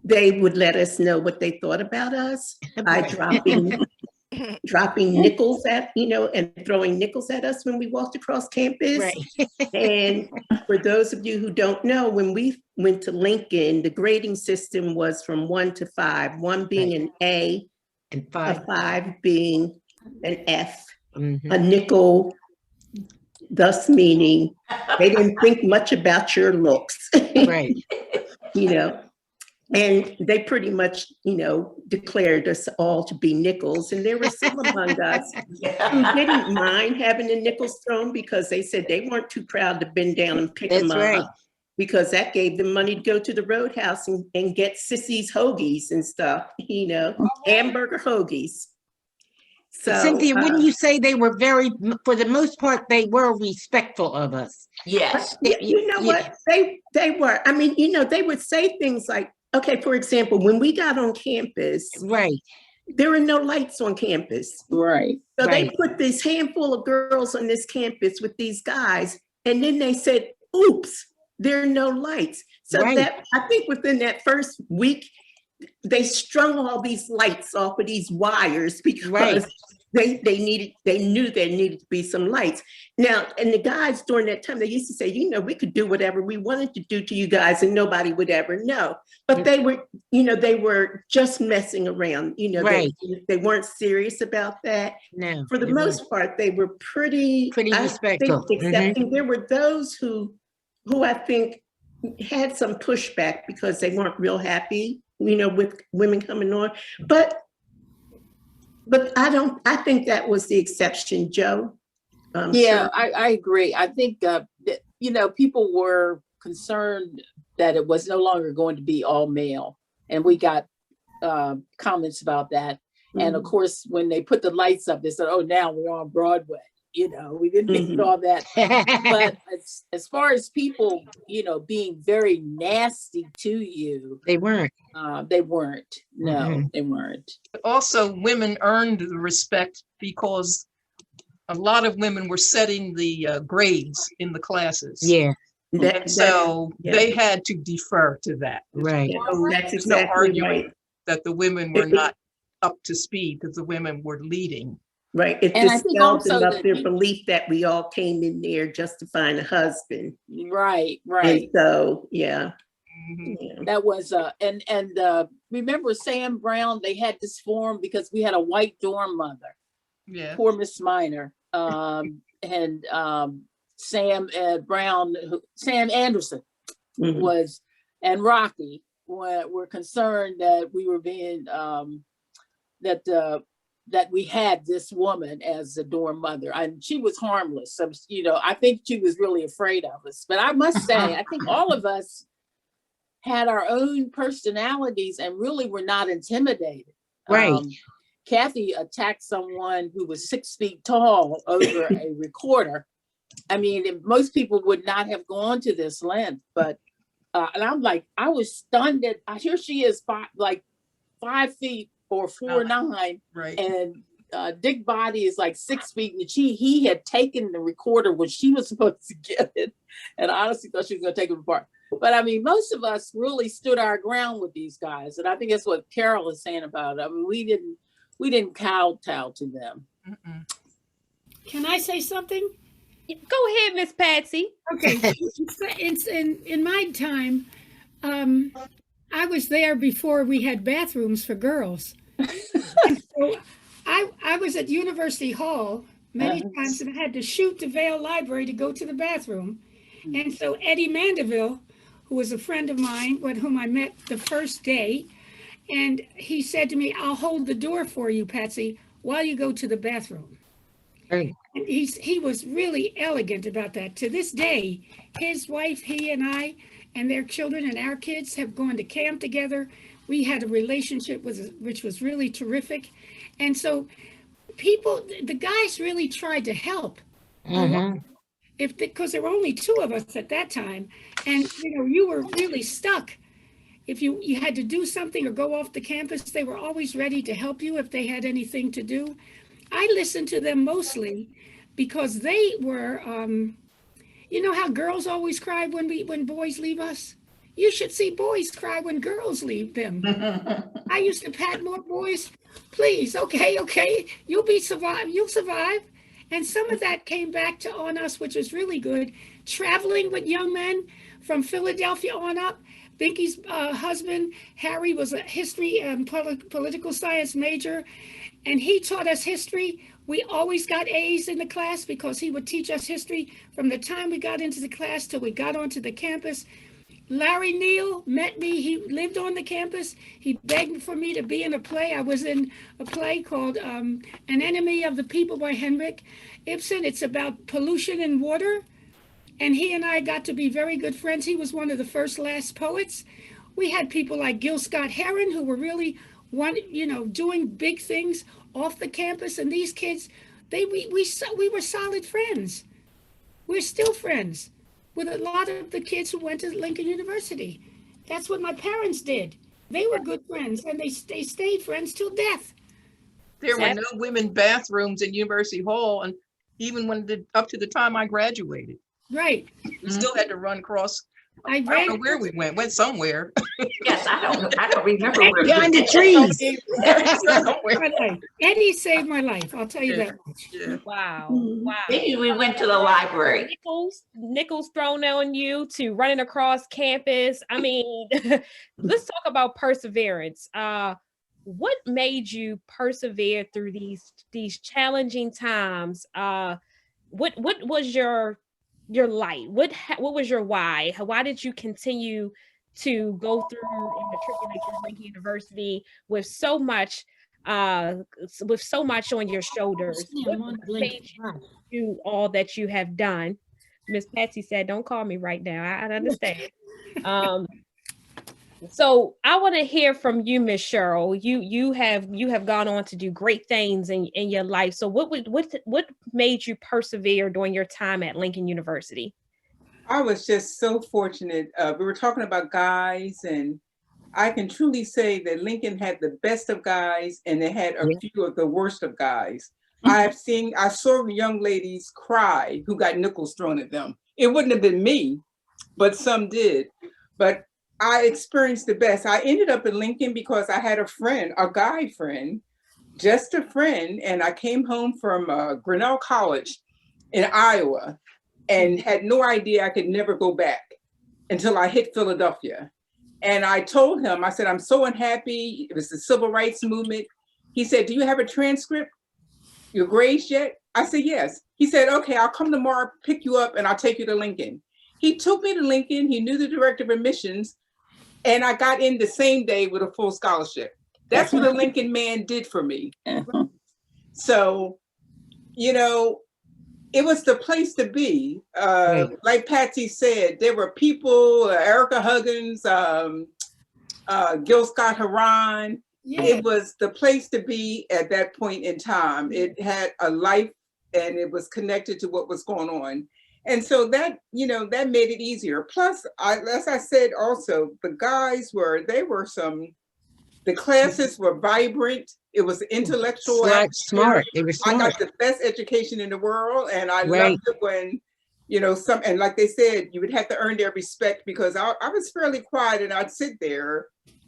They would let us know what they thought about us by dropping nickels and throwing nickels at us when we walked across campus. Right. And for those of you who don't know, when we went to Lincoln, the grading system was from 1 to 5, 1 being an A, and 5 being an F. Mm-hmm. A nickel, thus meaning they didn't think much about your looks. Right. And they pretty much, declared us all to be nickels. And there were some among us who didn't mind having the nickels thrown, because they said they weren't too proud to bend down and pick them up, because that gave them money to go to the Roadhouse and get Sissy's hoagies and stuff, hamburger hoagies. So, Cynthia, wouldn't you say they were for the most part, they were respectful of us? Yes. What? They were. I mean, they would say things like, okay, for example, when we got on campus, right, there were no lights on campus. Right. So they put this handful of girls on this campus with these guys, and then they said, oops, there are no lights. So that, I think within that first week, they strung all these lights off of these wires, because they knew there needed to be some lights. Now, and the guys during that time, they used to say, we could do whatever we wanted to do to you guys and nobody would ever know. But they were just messing around. They weren't serious about that. No. For the most part, they were pretty respectful. Excepting there were those who who I think had some pushback because they weren't real happy, with women coming on. But I think that was the exception, Joe. Yeah, I agree. I think, that, people were concerned that it was no longer going to be all male. And we got comments about that. And of course, when they put the lights up, they said, oh, now we're on Broadway. We didn't need all that. But as far as people, being very nasty to you. They weren't. They weren't. No, they weren't. Also, women earned the respect because a lot of women were setting the grades in the classes. Yeah. They had to defer to that. Right. That's There's no exactly arguing right. that the women were not up to speed because the women were leading. Right. It And I think dispelled also enough that their belief that we all came in there just to find a husband. Right. And so, yeah. That was and remember Sam Brown, they had this form because we had a white dorm mother. Yeah. Poor Miss Minor. And Sam Brown, Sam Anderson was, and Rocky were concerned that we were being that we had this woman as a dorm mother, and she was harmless. So, I think she was really afraid of us. But I must say, I think all of us had our own personalities and really were not intimidated. Right. Kathy attacked someone who was 6 feet tall over a recorder. I mean, most people would not have gone to this length, but and I'm like, I was stunned that here she is, 5 feet or 4'9", right? And Dick Body is like 6 feet, and he had taken the recorder when she was supposed to get it, and I honestly thought she was going to take it apart. But I mean, most of us really stood our ground with these guys, and I think that's what Carol is saying about it. I mean, we didn't kowtow to them. Can I say something? Go ahead, Miss Patsy. Okay, it's in my time. I was there before we had bathrooms for girls. So I was at University Hall many times and I had to shoot the Vail Library to go to the bathroom. And so Eddie Mandeville, who was a friend of mine with whom I met the first day, and he said to me, I'll hold the door for you, Patsy, while you go to the bathroom. Right. And he was really elegant about that. To this day, his wife, he and I, and their children and our kids have gone to camp together. We had a relationship which was really terrific. And so the guys really tried to help. Because there were only 2 of us at that time. And, you were really stuck. If you had to do something or go off the campus, they were always ready to help you if they had anything to do. I listened to them mostly because they were, how girls always cry when boys leave us? You should see boys cry when girls leave them. I used to pat more boys. Please, okay, you'll survive. And some of that came back on us, which was really good. Traveling with young men from Philadelphia on up. Binky's husband, Harry, was a history and political science major, and he taught us history. We always got A's in the class because he would teach us history from the time we got into the class till we got onto the campus. Larry Neal met me. He lived on the campus. He begged for me to be in a play. I was in a play called An Enemy of the People by Henrik Ibsen. It's about pollution in water. And he and I got to be very good friends. He was one of the first last poets. We had people like Gil Scott-Heron who were really doing big things off the campus. And these kids, we were solid friends. We're still friends with a lot of the kids who went to Lincoln University. That's what my parents did. They were good friends and they stayed friends till death. There were no women bathrooms in University Hall, and even up to the time I graduated. Right. We still had to run across. I don't know where we went somewhere. Yes, I don't remember where. Behind the trees. Eddie saved my life. I'll tell you that much. Yeah. Wow. Maybe we went to the library. Nickels thrown on you to running across campus. I mean, let's talk about perseverance. What made you persevere through these challenging times? What was your your light? What was your why? Why did you continue to go through and matriculate at Lincoln University with so much on your shoulders? What made you do all that you have done? Miss Patsy said, "Don't call me right now. I understand." So I want to hear from you, Miss Cheryl. You have gone on to do great things in your life. So what made you persevere during your time at Lincoln University? I was just so fortunate. We were talking about guys, and I can truly say that Lincoln had the best of guys, and they had a few of the worst of guys. I saw young ladies cry who got nickels thrown at them. It wouldn't have been me, but some did. But I experienced the best. I ended up in Lincoln because I had a friend, a guy friend, just a friend, and I came home from Grinnell College in Iowa and had no idea I could never go back until I hit Philadelphia. And I told him, I said, I'm so unhappy. It was the civil rights movement. He said, do you have a transcript? Your grades yet? I said, yes. He said, okay, I'll come tomorrow, pick you up, and I'll take you to Lincoln. He took me to Lincoln. He knew the director of admissions, and I got in the same day with a full scholarship. That's what a Lincoln man did for me. So, you know, it was the place to be. Like Patsy said, there were people, Erica Huggins, Gil Scott-Heron. It was the place to be at that point in time. It had a life and it was connected to what was going on. And so that, you know, that made it easier. Plus, as I said also, the guys the classes were vibrant. It was intellectual. Smart. They were smart. I got the best education in the world. And I loved it when, you know, and like they said, you would have to earn their respect because I was fairly quiet and I'd sit there,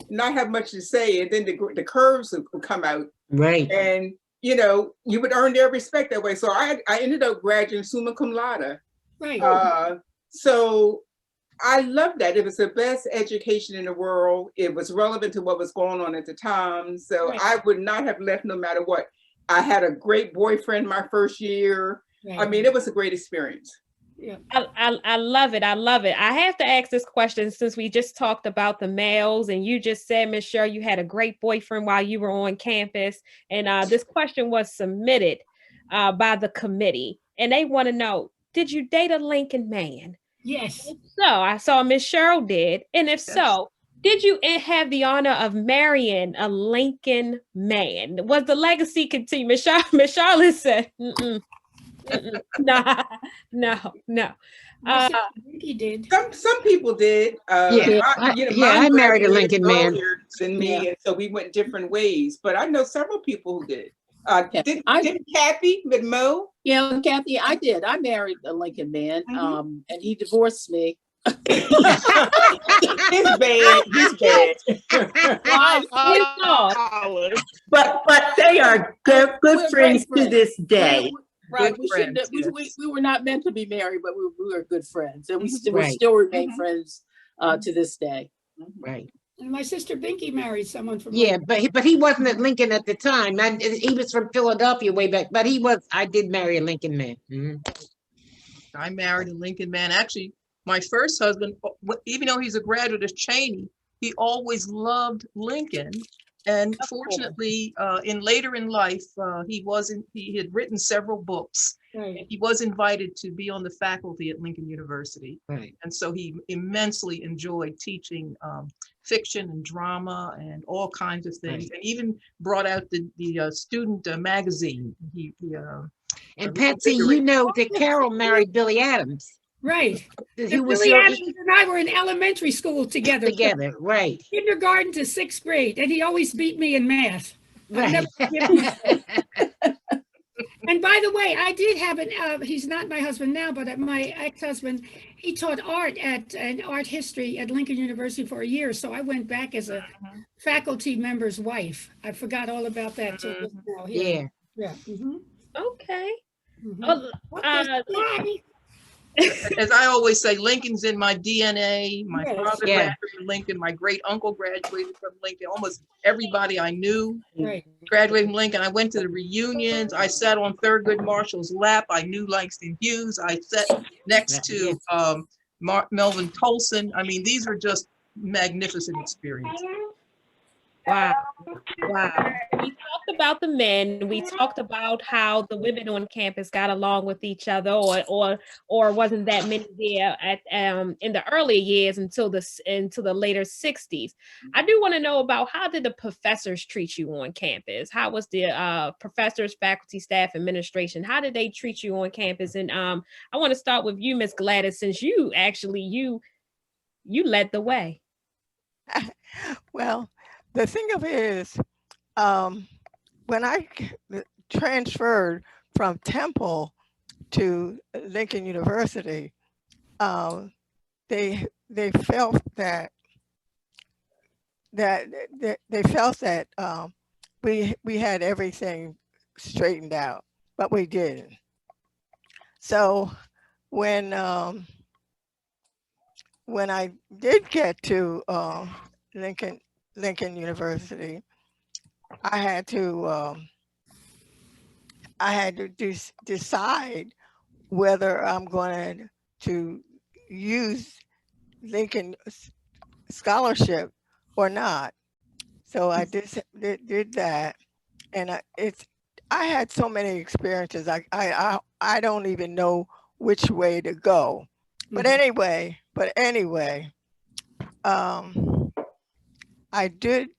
not have much to say. And then the curves would come out. Right. And, you know, you would earn their respect that way. So I ended up graduating summa cum laude. Right. So I loved that. It was the best education in the world. It was relevant to what was going on at the time. So I would not have left no matter what. I had a great boyfriend my first year. I mean, it was a great experience. Yeah. I love it. I love it. I have to ask this question since we just talked about the males and you just said, Ms. Cheryl, you had a great boyfriend while you were on campus. And this question was submitted by the committee. And they want to know, did you date a Lincoln man? Yes. If so, I saw Miss Cheryl did. And if so, did you have the honor of marrying a Lincoln man? Was the legacy continue? Miss Charlotte said, no. He did. Some people did. I married a Lincoln man. Than me, and so we went different ways. But I know several people who did. Didn't Kathy with Mo? Yeah, Kathy, I did. I married a Lincoln man, and he divorced me. He's bad. But they are good friends to this day. Right. We were not meant to be married, but we were good friends, and we still remain friends to this day. Right. And my sister Binky married someone from but he wasn't at Lincoln at the time. He was from Philadelphia way back, but I did marry a Lincoln man. I married a Lincoln man. Actually, my first husband, even though he's a graduate of Cheney, he always loved Lincoln. And fortunately, later in life, he had written several books. Right. He was invited to be on the faculty at Lincoln University. Right. And so he immensely enjoyed teaching fiction and drama and all kinds of things, and even brought out the student magazine. And Patsy, you know that Carol married Billy Adams. Right. Billy Adams and I were in elementary school together. Right. Kindergarten to 6th grade, and he always beat me in math. Right. And by the way, I did have he's not my husband now, but my ex-husband, he taught art and art history at Lincoln University for a year. So I went back as a faculty member's wife. I forgot all about that. Yeah. Yeah. Okay. Mm-hmm. As I always say, Lincoln's in my DNA. My Yes. father Yeah. graduated from Lincoln. My great uncle graduated from Lincoln. Almost everybody I knew Right. graduated from Lincoln. I went to the reunions. I sat on Thurgood Marshall's lap. I knew Langston Hughes. I sat next to Melvin Tolson. I mean, these were just magnificent experiences. Wow. Wow. We talked about the men. We talked about how the women on campus got along with each other, or wasn't that many there at in the early years until the later 60s. I do want to know about, how did the professors treat you on campus? How was the professors, faculty, staff, administration? How did they treat you on campus? And I want to start with you, Miss Gladys, since you actually you led the way. Well, the thing of it is, when I transferred from Temple to Lincoln University, they felt that we had everything straightened out, but we didn't. So when I did get to Lincoln University, I had to decide whether I'm going to use Lincoln scholarship or not. So I did that, and I had so many experiences. I don't even know which way to go. But anyway, I did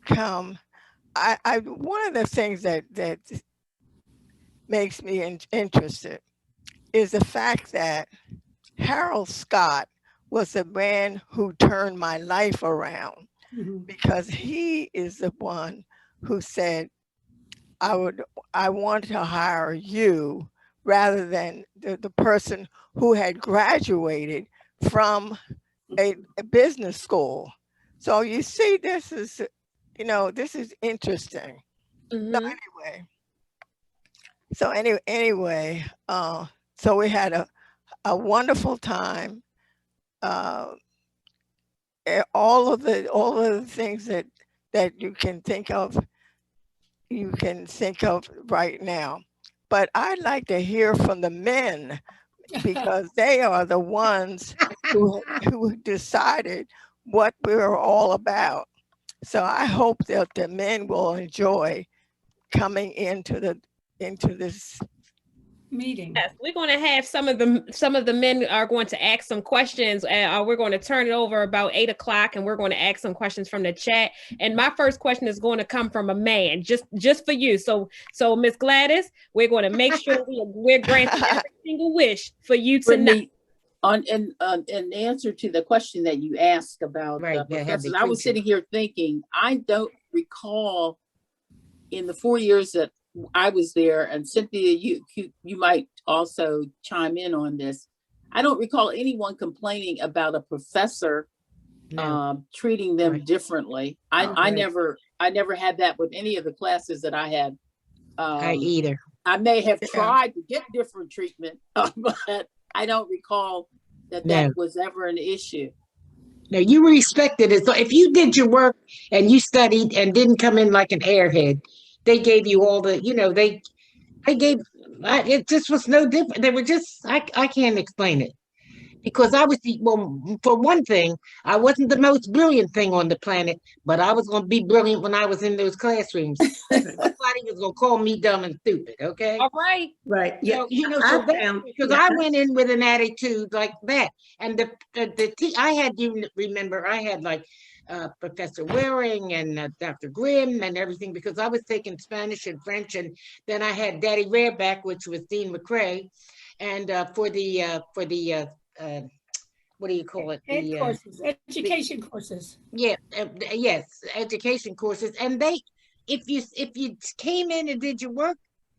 come. One of the things that makes me interested is the fact that Harold Scott was the man who turned my life around, because he is the one who said, I want to hire you rather than the person who had graduated from a business school. So you see, this is interesting. So anyway, so we had a wonderful time. All of the things that you can think of right now. But I'd like to hear from the men, because they are the ones who decided what we were all about. So I hope that the men will enjoy coming into this meeting. Yes, we're going to have some of the men are going to ask some questions. We're going to turn it over about 8 o'clock, and we're going to ask some questions from the chat. And my first question is going to come from a man, just for you. So Miss Gladys, we're going to make sure we're granting every single wish for you tonight. In answer to the question that you asked about professors, I was sitting here thinking, I don't recall in the 4 years that I was there, and Cynthia, you might also chime in on this. I don't recall anyone complaining about a professor treating them differently. I never had that with any of the classes that I had. I either. I may have tried to get different treatment, but I don't recall that was ever an issue. No, you respected it. So if you did your work and you studied and didn't come in like an airhead, they gave you all the, it just was no different. They were just, I can't explain it. Because I was, for one thing, I wasn't the most brilliant thing on the planet, but I was going to be brilliant when I was in those classrooms. Nobody was going to call me dumb and stupid, okay? All right. Right. Yeah. Because I went in with an attitude like that. And I had, you remember, I had like Professor Waring and Dr. Grimm and everything, because I was taking Spanish and French, and then I had Daddy Rareback, which was Dean McCrae, and for the what do you call it? Courses, education courses. Yeah, yes, education courses. And if you came in and did your work,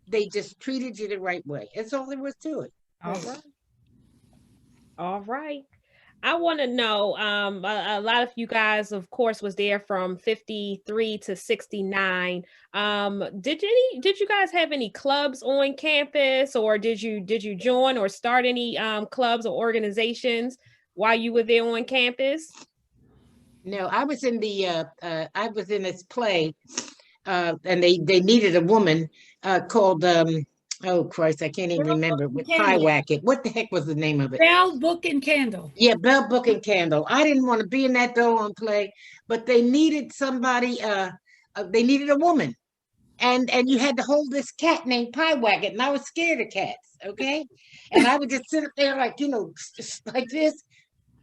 they just treated you the right way. That's all there was to it. All right. I want to know, a lot of you guys, of course, was there from 53 to 69. Did you guys have any clubs on campus, or did you join or start any clubs or organizations while you were there on campus? No, I was in this play, and they needed a woman called oh Christ, I can't even remember, with Pie Wacket. What the heck was the name of it? Bell, Book, and Candle. Yeah, Bell, Book, and Candle. I didn't want to be in that doggone play, but they needed somebody. They needed a woman, and you had to hold this cat named Pie Wacket, and I was scared of cats. Okay, and I would just sit up there like like this.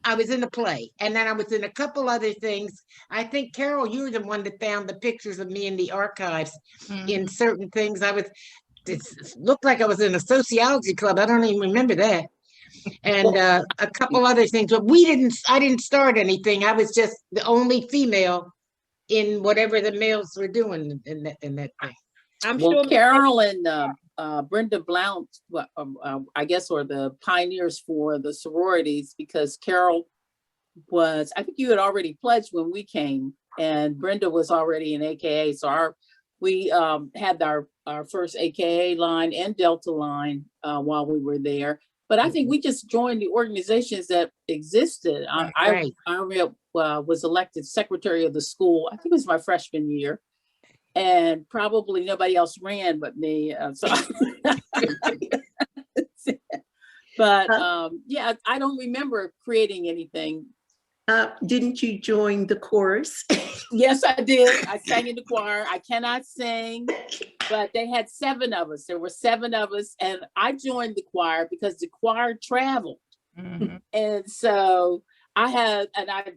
I was in the play, and then I was in a couple other things. I think, Carol, you were the one that found the pictures of me in the archives in certain things. It looked like I was in a sociology club. I don't even remember that. And a couple other things, but I didn't start anything. I was just the only female in whatever the males were doing in that thing. I'm sure Carol and Brenda Blount, I guess, were the pioneers for the sororities, because Carol was, I think you had already pledged when we came, and Brenda was already in AKA. So we had our first AKA line and Delta line while we were there. But I think we just joined the organizations that existed. I was elected secretary of the school. I think it was my freshman year. And probably nobody else ran but me. But yeah, I don't remember creating anything. Didn't you join the chorus? Yes, I did. I sang in the choir. I cannot sing, but they had 7 of us. There were 7 of us, and I joined the choir because the choir traveled. And so I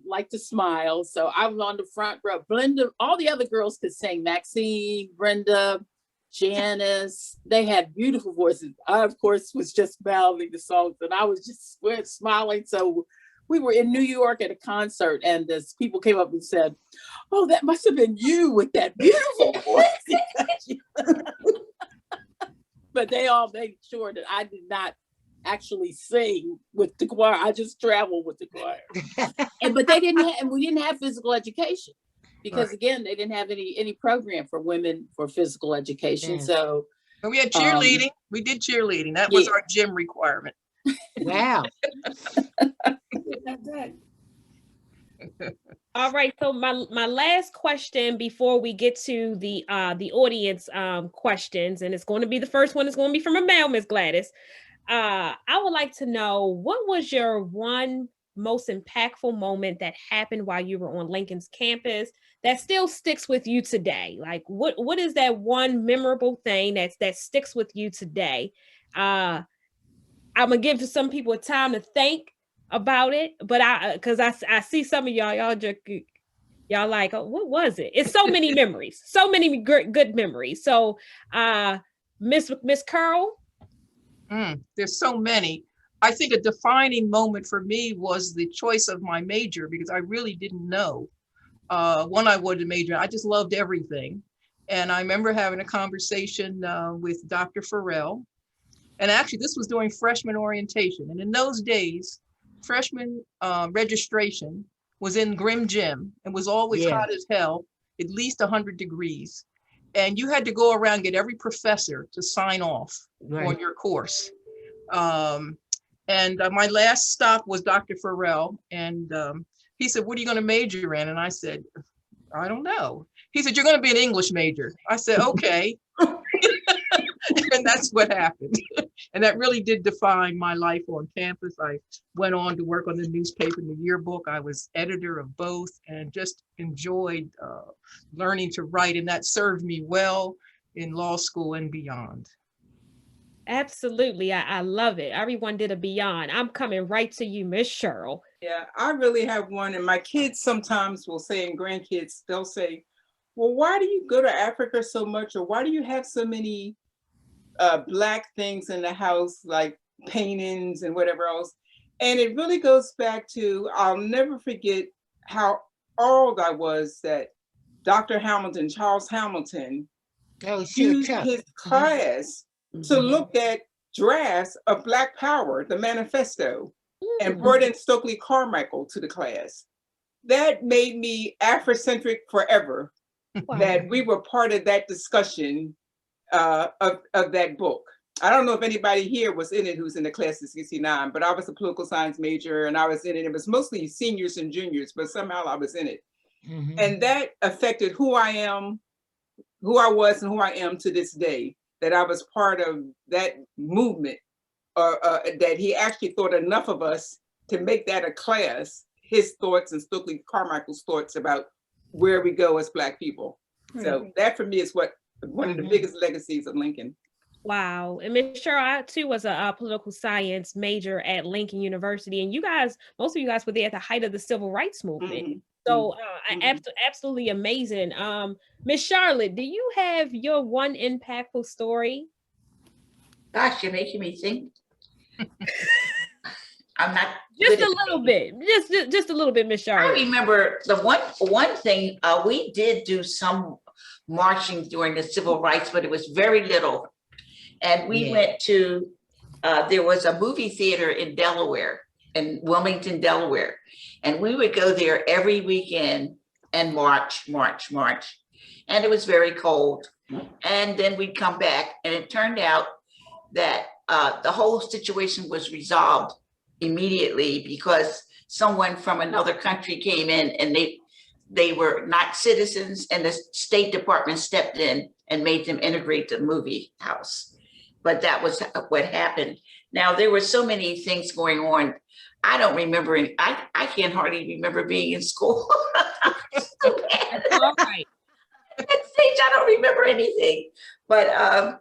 like to smile. So I was on the front row. Brenda, all the other girls could sing. Maxine, Brenda, Janice, they had beautiful voices. I, of course, was just mouthing the songs, and I was just smiling. So we were in New York at a concert, and as people came up and said, "Oh, that must have been you with that beautiful voice." But they all made sure that I did not actually sing with the choir. I just traveled with the choir. But they didn't have, and we didn't have physical education because again, they didn't have any program for women for physical education. So we had cheerleading. We did cheerleading. That was our gym requirement. Wow. All right, so my last question before we get to the audience questions, and it's going to be the first one is going to be from a male, Miss Gladys. I would like to know, what was your one most impactful moment that happened while you were on Lincoln's campus that still sticks with you today? Like, what is that one memorable thing that sticks with you today? I'm gonna give some people a time to think about it, but because I see some of y'all like, oh, what was it? It's so many memories, so many good memories. So, Miss Curl. There's so many. I think a defining moment for me was the choice of my major, because I really didn't know when I wanted to major. I just loved everything. And I remember having a conversation with Dr. Farrell. And actually, this was during freshman orientation. And in those days, freshman registration was in Grim Gym and was always hot as hell, at least 100 degrees. And you had to go around and get every professor to sign off on your course. And my last stop was Dr. Farrell. And he said, "What are you going to major in?" And I said, "I don't know." He said, "You're going to be an English major." I said, "Okay." And that's what happened. And that really did define my life on campus. I went on to work on the newspaper and the yearbook. I was editor of both and just enjoyed learning to write. And that served me well in law school and beyond. Absolutely. I love it. Everyone did a beyond. I'm coming right to you, Miss Cheryl. Yeah, I really have one. And my kids sometimes will say, and grandkids, they'll say, "Well, why do you go to Africa so much? Or why do you have so many Black things in the house, like paintings and whatever else?" And it really goes back to, I'll never forget how old I was that Dr. Hamilton, Charles Hamilton, used his class to look at drafts of Black Power, the manifesto. and brought in Stokely Carmichael to the class. That made me Afrocentric forever, that we were part of that discussion of that book. I don't know if anybody here was in it who's in the class of 69, but I was a political science major and I was in it. It was mostly seniors and juniors, but somehow I was in it. And that affected who I am, who I was and who I am to this day, that I was part of that movement, that he actually thought enough of us to make that a class, his thoughts and Stokely Carmichael's thoughts about where we go as Black people. So that for me is one of the biggest legacies of Lincoln. Wow. And Ms. Cheryl, I too was a political science major at Lincoln University. And you guys, most of you guys were there at the height of the civil rights movement. So absolutely amazing. Miss Charlotte, do you have your one impactful story? Gosh, you're making me think. I'm not just a little bit, just a little bit, Miss Charlotte. I remember the one thing we did do some marching during the civil rights, but it was very little. And we went to there was a movie theater in Delaware, in Wilmington, Delaware, and we would go there every weekend and march. And it was very cold. And then we'd come back, and it turned out that the whole situation was resolved immediately because someone from another country came in and they were not citizens, and the State Department stepped in and made them integrate the movie house. But that was what happened. Now, there were so many things going on. I don't remember, I can't hardly remember being in school. So bad. All right. At that stage, I don't remember anything. But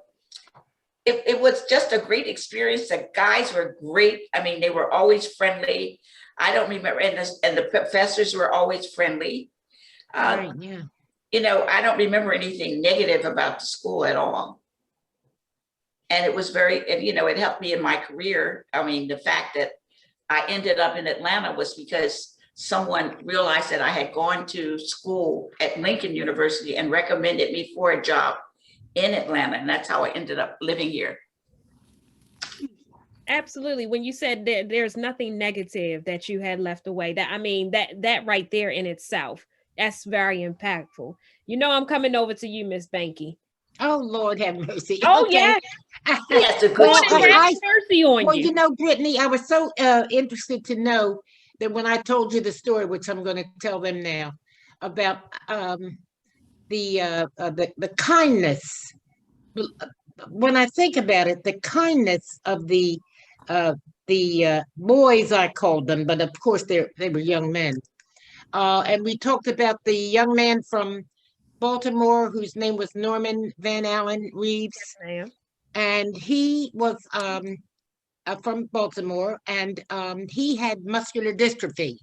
it was just a great experience. The guys were great. I mean, they were always friendly. I don't remember, and the professors were always friendly. You know, I don't remember anything negative about the school at all. And it was very, you know, it helped me in my career. I mean, the fact that I ended up in Atlanta was because someone realized that I had gone to school at Lincoln University and recommended me for a job in Atlanta. And that's how I ended up living here. Absolutely. When you said that there's nothing negative that you had left away, that, I mean, that right there in itself, that's very impactful. You know, I'm coming over to you, Miss Banky. Oh, Lord have mercy. Oh, okay. yeah. Yes, a good mercy on well, you. You know, Brittany, I was so interested to know that when I told you the story, which I'm going to tell them now, about the kindness. When I think about it, the kindness of the boys, I called them, but of course they were young men. And we talked about the young man from Baltimore whose name was Norman Van Allen Reeves. Yes, and he was from Baltimore, and he had muscular dystrophy.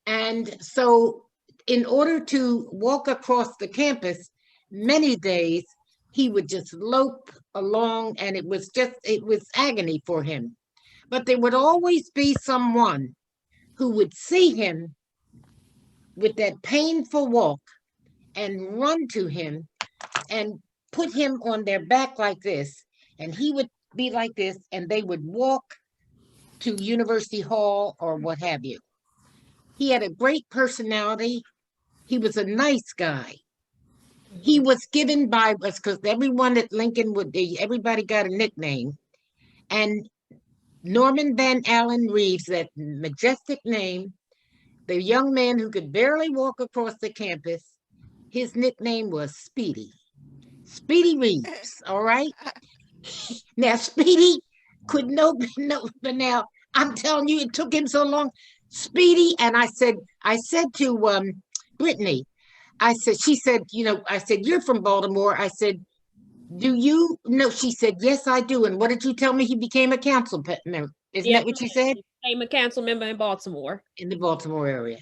And so in order to walk across the campus, many days he would just lope along, and it was agony for him. But there would always be someone who would see him with that painful walk and run to him and put him on their back like this, and he would be like this, and they would walk to University Hall or what have you. He had a great personality. He was a nice guy. He was given by us because everyone at Lincoln everybody got a nickname. And Norman Van Allen Reeves, that majestic name, the young man who could barely walk across the campus, his nickname was Speedy. Speedy Reeves, all right? Now, Speedy could but now I'm telling you, it took him so long. Speedy, and I said to Brittany, she said, you know, I said, you're from Baltimore. I said, do you know? She said, yes, I do. And what did you tell me? He became a council member. Isn't that what you said? He became a council member in Baltimore. In the Baltimore area.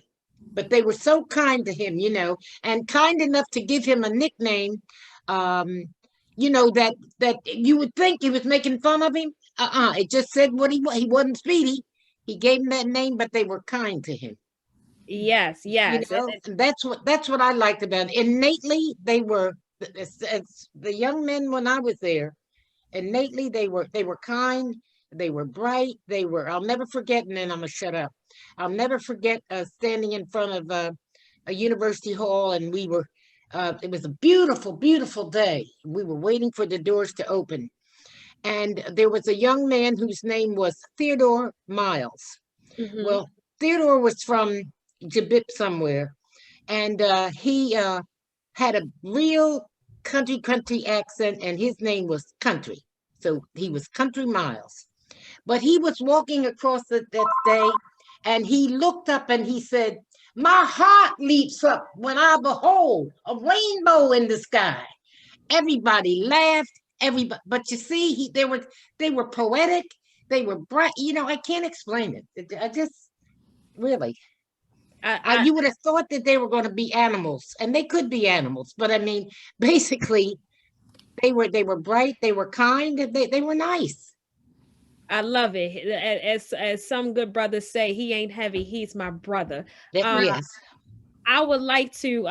But they were so kind to him, you know, and kind enough to give him a nickname, you know, that you would think he was making fun of him. It just said what he was. He wasn't Speedy. He gave him that name, but they were kind to him. Yes, yes. You know, that's what I liked about it. Innately, they were, as the young men when I was there, innately they were kind. They were bright. I'll never forget, and then I'm gonna shut up. I'll never forget standing in front of a university hall, and we were, it was a beautiful, beautiful day. We were waiting for the doors to open. And there was a young man whose name was Theodore Miles. Well, Theodore was from Jabip somewhere, and he had a real country accent, and his name was Country. So he was Country Miles. But he was walking across that day, and he looked up and he said, "My heart leaps up when I behold a rainbow in the sky." Everybody laughed. Everybody, but you see, they were poetic. They were bright. I can't explain it. I just really. You would have thought that they were going to be animals, and they could be animals. But I mean, basically, they were bright. They were kind. They were nice. I love it. As some good brothers say, he ain't heavy. He's my brother. Yes. I would like to,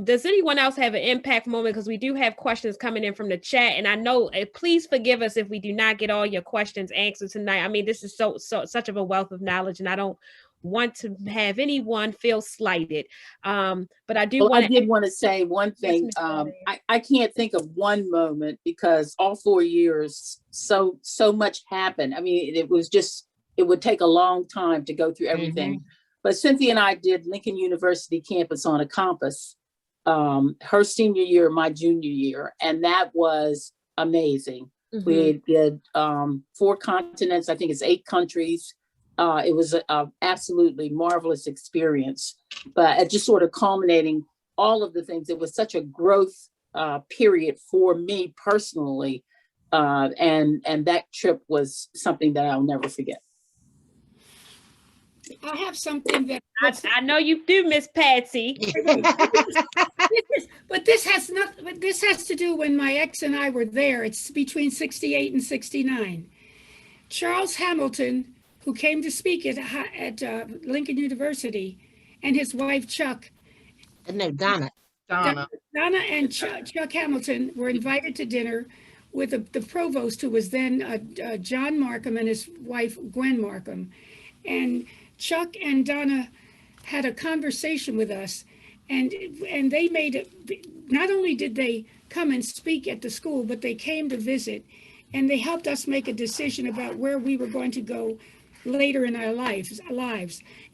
does anyone else have an impact moment? Because we do have questions coming in from the chat. And I know, please forgive us if we do not get all your questions answered tonight. I mean, this is such of a wealth of knowledge, and I don't want to have anyone feel slighted. But I do I did want to say one thing. I can't think of one moment, because all 4 years, so much happened. I mean, it would take a long time to go through everything. But Cynthia and I did Lincoln University campus on a compass, her senior year, my junior year, and that was amazing. We did 4 continents, I think it's 8 countries. It was an absolutely marvelous experience, but it just sort of culminating all of the things. It was such a growth period for me personally, and that trip was something that I'll never forget. I have something that I know you do, Miss Patsy. But this has to do when my ex and I were there. It's between 68 and 69. Charles Hamilton, who came to speak at Lincoln University, and his wife Chuck. No, Donna. Donna and Chuck Hamilton were invited to dinner with the provost, who was then John Markham, and his wife Gwen Markham. And Chuck and Donna had a conversation with us, and they made it. Not only did they come and speak at the school, but they came to visit, and they helped us make a decision about where we were going to go later in our lives.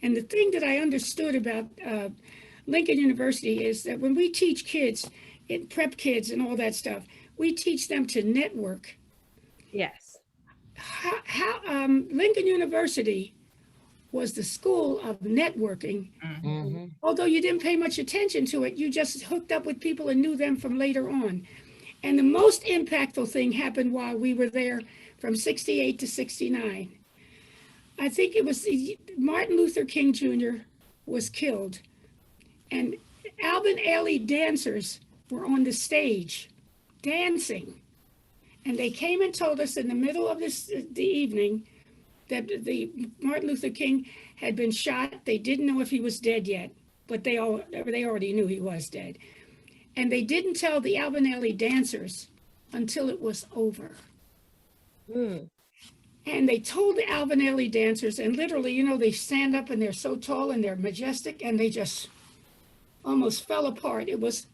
And the thing that I understood about Lincoln University is that when we teach kids, prep kids and all that stuff, we teach them to network. Yes. Lincoln University was the school of networking. Although you didn't pay much attention to it, you just hooked up with people and knew them from later on. And the most impactful thing happened while we were there from 68 to 69. I think it was Martin Luther King Jr. was killed, and Alvin Ailey dancers were on the stage dancing. And they came and told us in the middle of the evening that the Martin Luther King had been shot. They didn't know if he was dead yet, but they already knew he was dead. And they didn't tell the Alvin Ailey dancers until it was over. And they told the Alvin Ailey dancers, and literally, they stand up and they're so tall and they're majestic, and they just almost fell apart. It was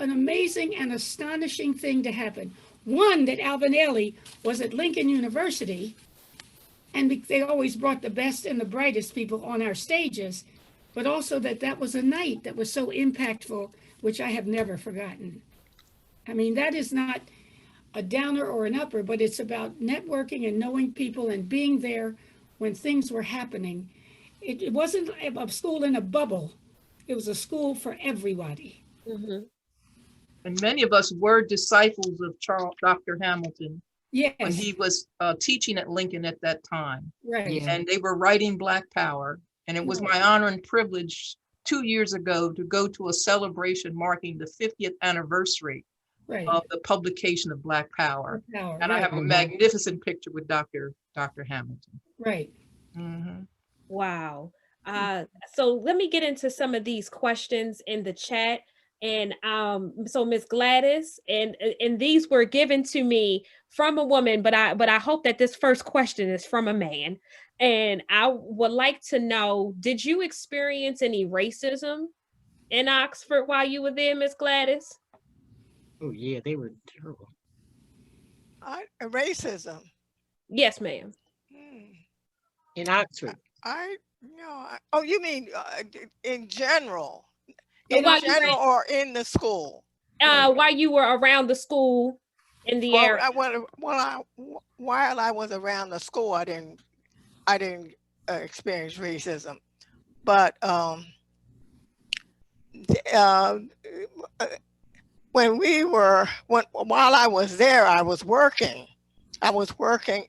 an amazing and astonishing thing to happen. One, that Alvin Ailey was at Lincoln University, and they always brought the best and the brightest people on our stages, but also that was a night that was so impactful, which I have never forgotten. I mean, that is not a downer or an upper, but it's about networking and knowing people and being there when things were happening. It wasn't a school in a bubble. It was a school for everybody. And many of us were disciples of Dr. Hamilton. Yes. When he was teaching at Lincoln at that time. Right. And they were writing Black Power. And it was my honor and privilege 2 years ago to go to a celebration marking the 50th anniversary of the publication of Black Power. And I have a magnificent picture with Dr. Hamilton. Right. Wow. So let me get into some of these questions in the chat. And so Miss Gladys, and these were given to me from a woman, but I hope that this first question is from a man. And I would like to know, did you experience any racism in Oxford while you were there, Miss Gladys? Oh yeah, they were terrible. Racism. Yes, ma'am. In Oxford. Oh, you mean in general? In general or in the school? While you were around the school in the area. While I was around the school, I didn't experience racism, but while I was there, I was working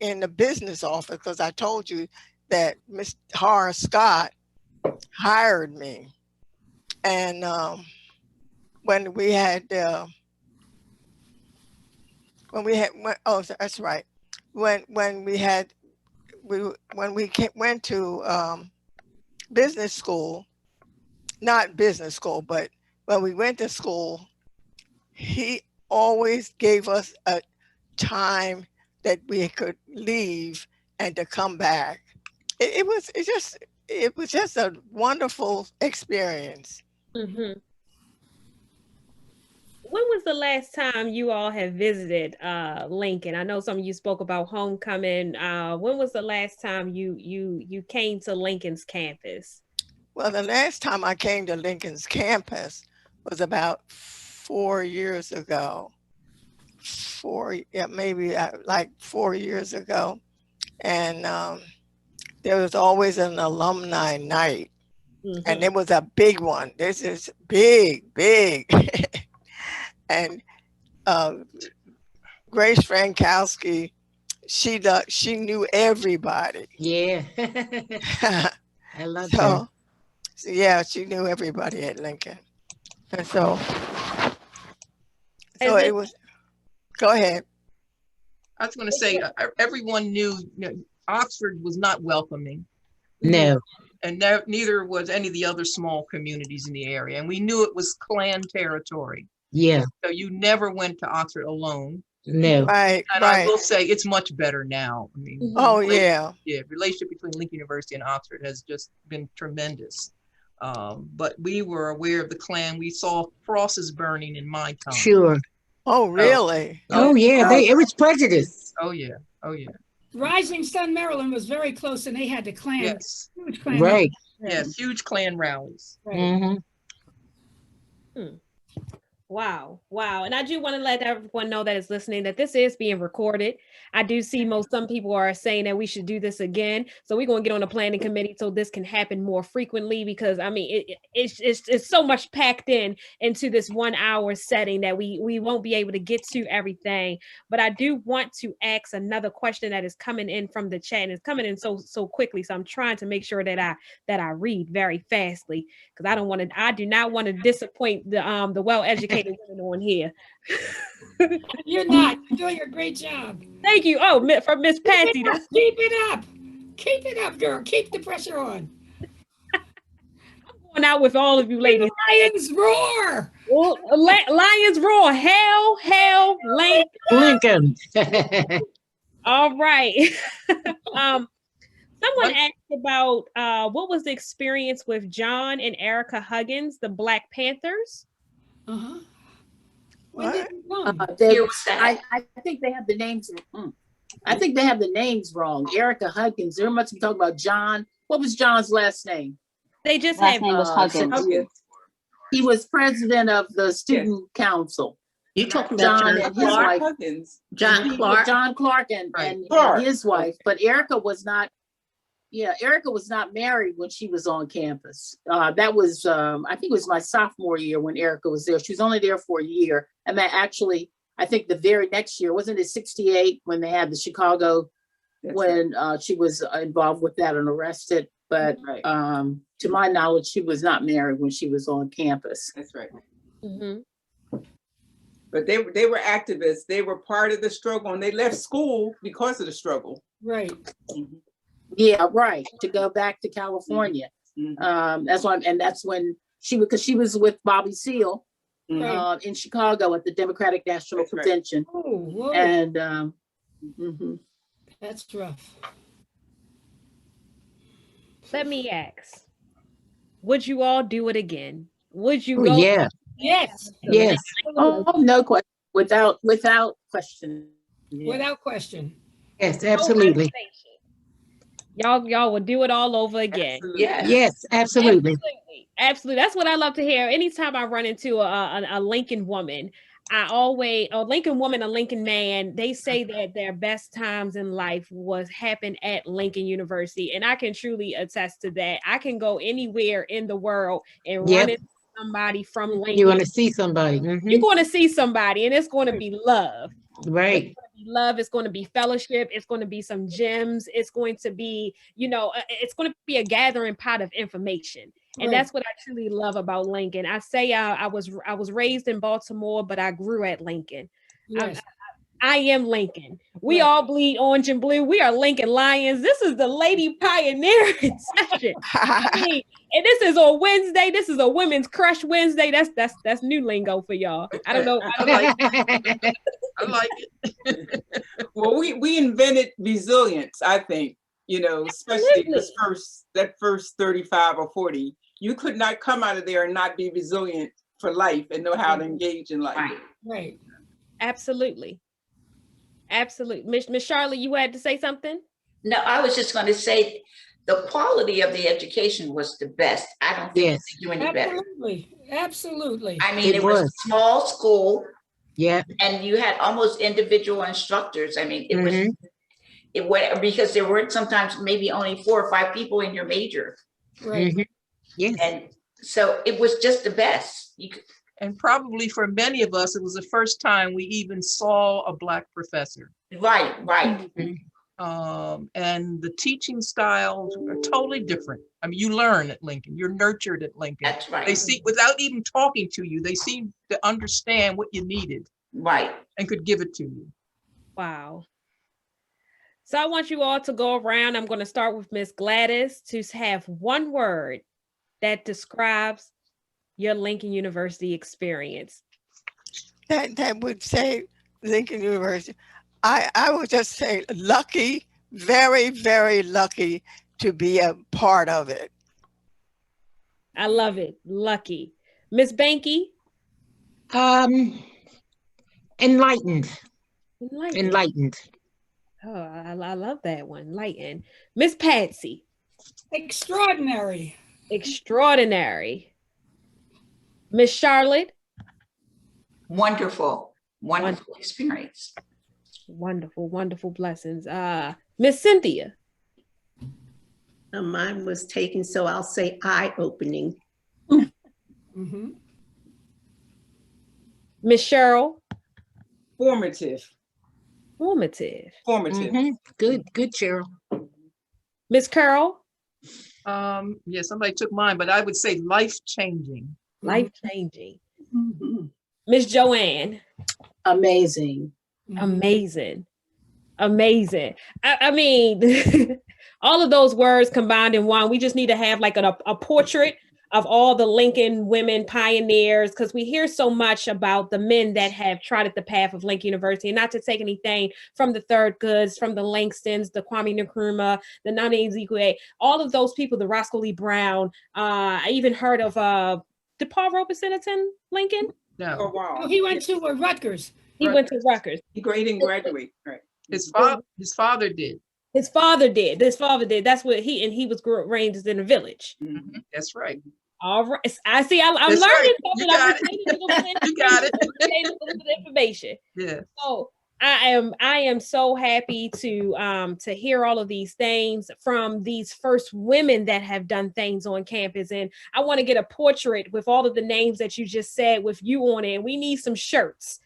in the business office, because I told you that Miss Horace Scott hired me. And when we went to business school, not business school, but when we went to school, he always gave us a time that we could leave and to come back. It was just a wonderful experience. Mm-hmm. When was the last time you all have visited Lincoln? I know some of you spoke about homecoming. When was the last time you came to Lincoln's campus? Well, the last time I came to Lincoln's campus was about 4 years ago. Maybe like 4 years ago. And there was always an alumni night. Mm-hmm. And it was a big one. This is big. And Grace Frankowski, she knew everybody. Yeah. I love her. So yeah, she knew everybody at Lincoln. And so it was, go ahead. I was going to say, everyone knew, Oxford was not welcoming. No. And neither was any of the other small communities in the area. And we knew it was Klan territory. Yeah. So you never went to Oxford alone. No. Right. And I will say it's much better now. I mean, relationship between Lincoln University and Oxford has just been tremendous. But we were aware of the Klan. We saw crosses burning in my time. Sure. Oh, really? It was prejudice. Oh yeah. Rising Sun, Maryland was very close, and they had the Klan. Yes. Huge Klan. Right. Yes, huge Klan rallies. Right. Mm-hmm. Wow. And I do want to let everyone know that is listening that this is being recorded. I do see some people are saying that we should do this again. So we're going to get on the planning committee so this can happen more frequently, because I mean, it's so much packed into this 1 hour setting that we won't be able to get to everything. But I do want to ask another question that is coming in from the chat, and it's coming in so quickly. So I'm trying to make sure that I read very fastly, because I do not want to disappoint the well-educated women on here. You're not. You're doing a great job. Thank you. Oh, from Miss Patsy. Keep it up. Keep it up, girl. Keep the pressure on. I'm going out with all of you ladies. Lions roar. Well, Lions roar. Hail, Lincoln. All right. Someone asked about what was the experience with John and Erica Huggins, the Black Panthers? Uh-huh. I think they have the names. I think they have the names wrong. Erica Huggins. They're much talking about John. What was John's last name? They just last name was Huggins. He was president of the student council. You talking about John and his wife? Huggins. John Clark and his wife. But Erica was not. Yeah, Erica was not married when she was on campus. That was, I think it was my sophomore year when Erica was there. She was only there for a year. And that actually, I think the very next year, wasn't it 68 when they had the Chicago, she was involved with that and arrested. But to my knowledge, she was not married when she was on campus. That's right. Mm-hmm. But they were activists. They were part of the struggle, and they left school because of the struggle. Right. Mm-hmm. Yeah, right. To go back to California. Mm-hmm. That's when she was with Bobby Seale, in Chicago at the Democratic National That's right. Convention. Oh, whoa, And that's rough. Let me ask, would you all do it again? Would you Oh, go? yeah. Yes, yes, oh, no question, without question. Yeah. without question. Yes, No absolutely. reservation. Y'all would do it all over again. Absolutely. Yes. Yes, absolutely. Absolutely. That's what I love to hear. Anytime I run into a Lincoln woman, a Lincoln woman, a Lincoln man, they say that their best times in life happened at Lincoln University. And I can truly attest to that. I can go anywhere in the world and Yep. run into somebody from Lincoln. You want to see somebody. Mhm. You're going to see somebody, and it's going to be love. Right. It's going to be love. It's going to be fellowship. It's going to be some gems. It's going to be, it's going to be a gathering pot of information. And Right. that's what I truly love about Lincoln. I say I was raised in Baltimore, but I grew at Lincoln. Yes. I am Lincoln. We Right. all bleed orange and blue. We are Lincoln Lions. This is the Lady Pioneer session. I mean, and this is on Wednesday. This is a Women's Crush Wednesday. That's new lingo for y'all. I don't know. I like it. Well, we invented resilience, I think, especially that first 35 or 40. You could not come out of there and not be resilient for life and know how to engage in life. Right. Right. Absolutely. Absolutely. Miss Charlotte, you had to say something? No, I was just going to say the quality of the education was the best. I don't think Yes. we could do any better. Absolutely. Absolutely. I mean, It it was a was. small school Yeah. and you had almost individual instructors. I mean, Mhm. it went because there weren't sometimes maybe only 4 or 5 people in your major. Right. Mhm. Yes. And so it was just the best. And probably for many of us, it was the first time we even saw a Black professor. Right. And the teaching styles are totally different. I mean, you learn at Lincoln, you're nurtured at Lincoln. That's right. They see, without even talking to you, they seem to understand what you needed. Right. And could give it to you. Wow. So I want you all to go around. I'm going to start with Miss Gladys to have one word that describes your Lincoln University experience. That would say Lincoln University. I would just say lucky, very, very lucky to be a part of it. I love it. Lucky. Miss Banky? Enlightened. Enlightened. Oh, I love that one. Enlightened. Miss Patsy? Extraordinary. Extraordinary. Miss Charlotte? Wonderful experience. Wonderful blessings. Miss Cynthia? Mine was taken, so I'll say eye-opening. Mm-hmm. Miss Cheryl? Formative. Mhm. Good, Cheryl. Miss Carol? Yeah, somebody took mine, but I would say life-changing. Life-changing. Mhm. Miss Joanne? Amazing. Amazing. I mean, all of those words combined in one. We just need to have like a portrait of all the Lincoln women pioneers, because we hear so much about the men that have trotted the path of Lincoln University. And not to take anything from the Thurgoods, from the Langstons, the Kwame Nkrumah, the Nana Ezekwe, all of those people, the Roscoe Lee Brown. I even heard of did Paul Robeson attend Lincoln? No. Oh, wow. Oh, he went to Rutgers. He went to Rutgers. He didn't graduate. Right. His father did. His father did. That's what he was raised in a village. Mm-hmm. That's right. All right. I see. I'm That's learning right. something. You got You got it. Information. Yeah. So I am so happy to hear all of these things from these first women that have done things on campus. And I want to get a portrait with all of the names that you just said with you on it. And we need some shirts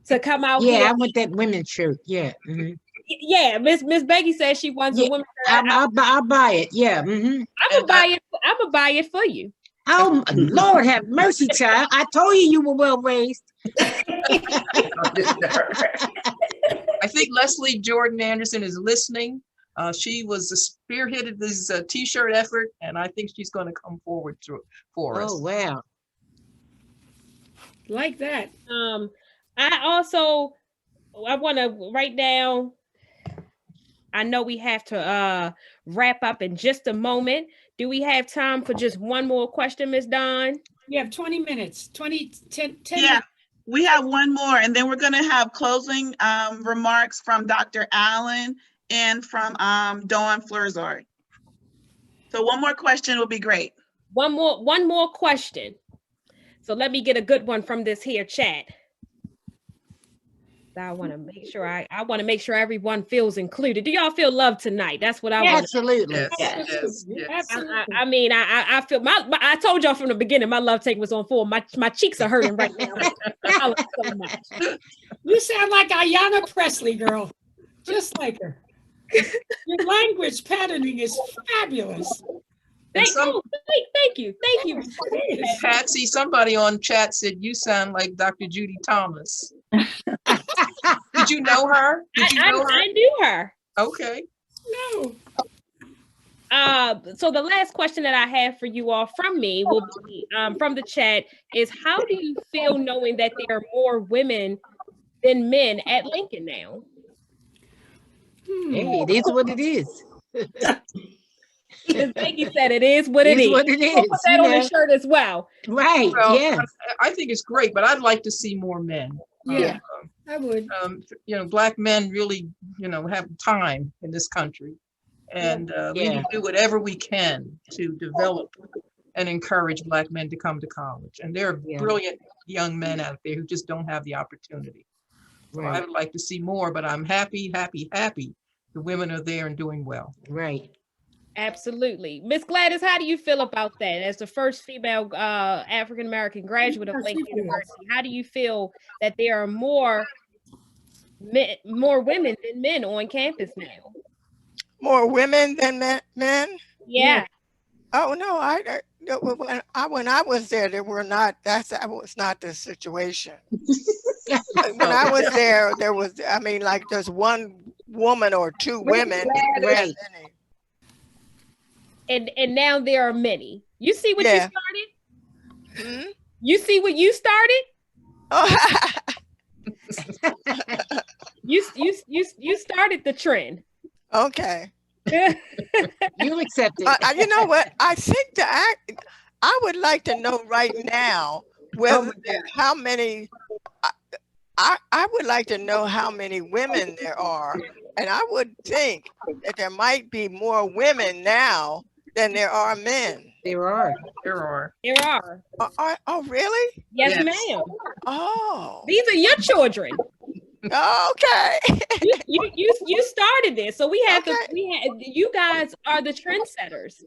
to come out. Yeah, here. I want that women's shirt. Yeah. Mm-hmm. Yeah, Miss Becky says she wants a women's shirt. I'll buy it. Yeah. Mm-hmm. I'm gonna buy it for you. Oh, Lord have mercy, child. I told you were well raised. I think Leslie Jordan Anderson is listening. She was spearheaded this t-shirt effort, and I think she's going to come forward for us. Oh, wow. Like that. I want to write down. I know we have to wrap up in just a moment. Do we have time for just one more question, Ms. Dawn? You have 20 minutes, 10 Yeah, minutes. we have one more, and then we're going to have closing remarks from Dr. Allen and from Dawn Flurzard. So one more question would be great. One more question. So let me get a good one from this here chat. I want to make sure I want to make sure everyone feels included. Do y'all feel loved tonight? That's what I want. Absolutely. Yes. I mean, I feel I told y'all from the beginning my love tank was on full. My cheeks are hurting right now. I love so much. You sound like Ayanna Presley, girl. Just like her. Your language patterning is fabulous. Thank you. Patsy, somebody on chat said you sound like Dr. Judy Thomas. Did you know her? I knew her. Okay. No. So the last question that I have for you all from me will be from the chat is, how do you feel knowing that there are more women than men at Lincoln now? Hey, it is what it is. As Becky said, it is what it is. What it is. We'll put that on the shirt as well. Right. Well, Yeah. I think it's great, but I'd like to see more men. Yeah, I would. Black men really, have time in this country, and we need to do whatever we can to develop and encourage Black men to come to college. And there are brilliant young men out there who just don't have the opportunity. So I would like to see more, but I'm happy the women are there and doing well. Right. Absolutely. Miss Gladys, how do you feel about that? As the first female African-American graduate of Lincoln University, how do you feel that there are more women than men on campus now? More women than men? Yeah. Oh, no, when I was there were not, that was not the situation. When I was there was, like there's one woman or two women. Right. And now there are many. You see what you started? Hmm? You see what you started? You started the trend. Okay. You accept it. You know what? I think I would like to know right now how many. I would like to know how many women there are, and I would think that there might be more women now than there are men. There are. Oh, really? Yes, ma'am. Oh. These are your children. Okay. you started this, so you guys are the trendsetters.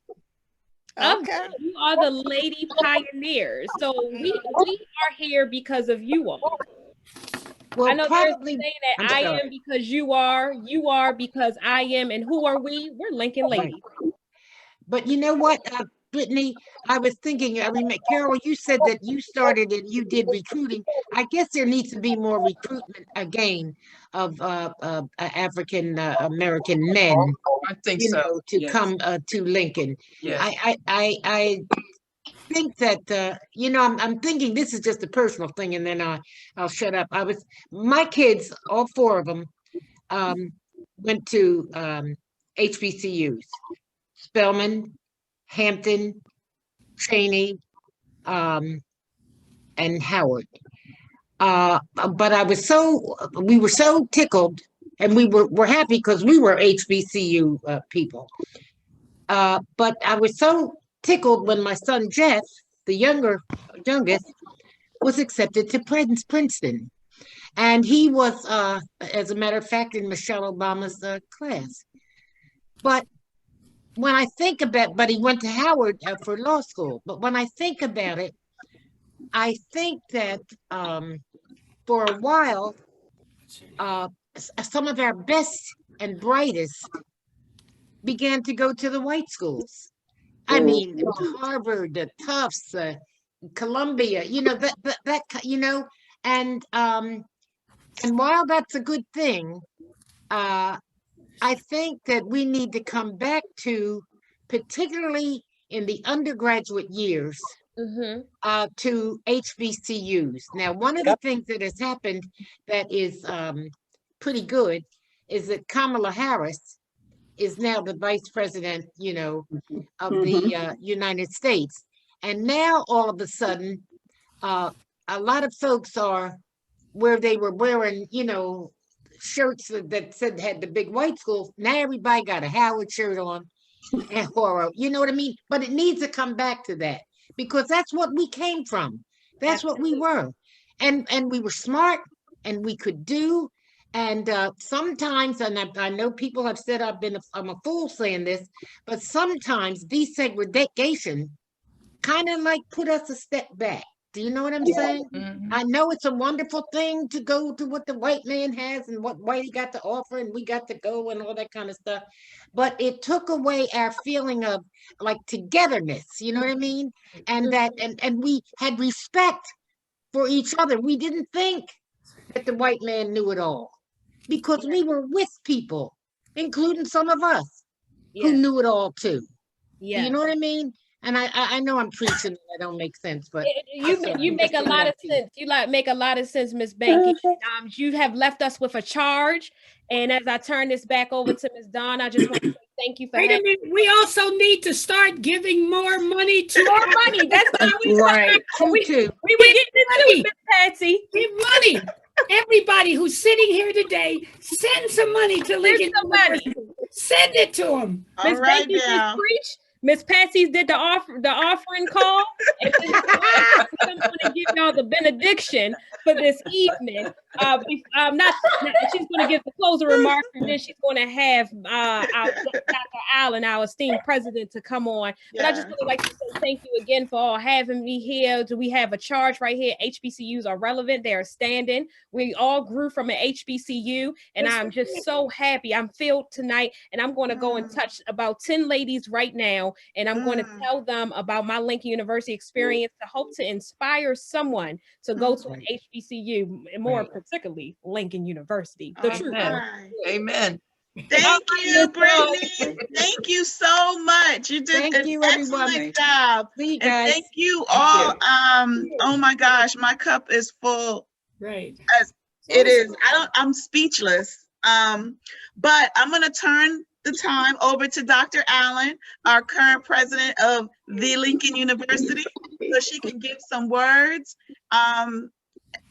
Okay. You are the lady pioneers. So we are here because of you all. Well, I know there's a saying that I am because you are because I am, and who are we? We're Lincoln ladies. Right. But you know what, Brittany, I was thinking, Carol, you said that you started and you did recruiting. I guess there needs to be more recruitment again of African American men. I think so. To come to Lincoln. Yes. I think that I'm thinking this is just a personal thing, and then I'll shut up. My kids, all four of them, went to HBCUs. Spelman, Hampton, Cheney, and Howard. But we were so tickled, and we're happy because we were HBCU people. But I was so tickled when my son Jeff, the youngest, was accepted to Princeton. And he was, as a matter of fact, in Michelle Obama's class. But when I think but he went to Howard for law school. But when I think about it, I think that for a while, some of our best and brightest began to go to the white schools. I mean, Harvard, Tufts, Columbia, and while that's a good thing, I think that we need to come back to, particularly in the undergraduate years, to HBCUs. Now, one of the things that has happened that is pretty good is that Kamala Harris is now the vice president, of the United States. And now all of a sudden, a lot of folks are where they were wearing, shirts that said had the big white schools. Now everybody got a Howard shirt on, or you know what I mean? But it needs to come back to that, because that's what we came from. That's what we were. And we were smart, and we could do. And sometimes, and I know people have said I'm a fool saying this, but sometimes desegregation kind of like put us a step back. Do you know what I'm saying? I know it's a wonderful thing to go to what the white man has and what white he got to offer, and we got to go and all that kind of stuff. But it took away our feeling of like togetherness, you know what I mean? And that and we had respect for each other. We didn't think that the white man knew it all, because we were with people, including some of us, who knew it all too. You know what I mean? And I know I'm preaching, that don't make sense, but you make a lot of sense. You make a lot of sense, Miss Banky. You have left us with a charge. And as I turn this back over to Miss Dawn, I just want to say thank you for Wait a minute. We also need to start giving more money to more money. That's what we right. We were getting into it, Miss Patsy. Give money. Everybody who's sitting here today, send some money to Lincoln University. Send it to them. Miss Banky just preached. Miss Patsy's did the offering call, and I'm going to give y'all the benediction for this evening. She's going to give the closing remarks, and then she's going to have Dr. Allen, our esteemed president, to come on. But I just would like to say thank you again for all having me here. Do we have a charge right here? HBCUs are relevant. They are standing. We all grew from an HBCU, and I'm just so happy. I'm filled tonight, and I'm going to go and touch about 10 ladies right now. And I'm going to tell them about my Lincoln University experience to hope to inspire someone to go to an HBCU, and more particularly Lincoln University. The truth. Amen. Thank you, Brittany. Thank you so much. You did an excellent job. And thank you all. Oh my gosh, my cup is full. Right. It is. I'm speechless. But I'm gonna turn the time over to Dr. Allen, our current president of the Lincoln University, so she can give some words. And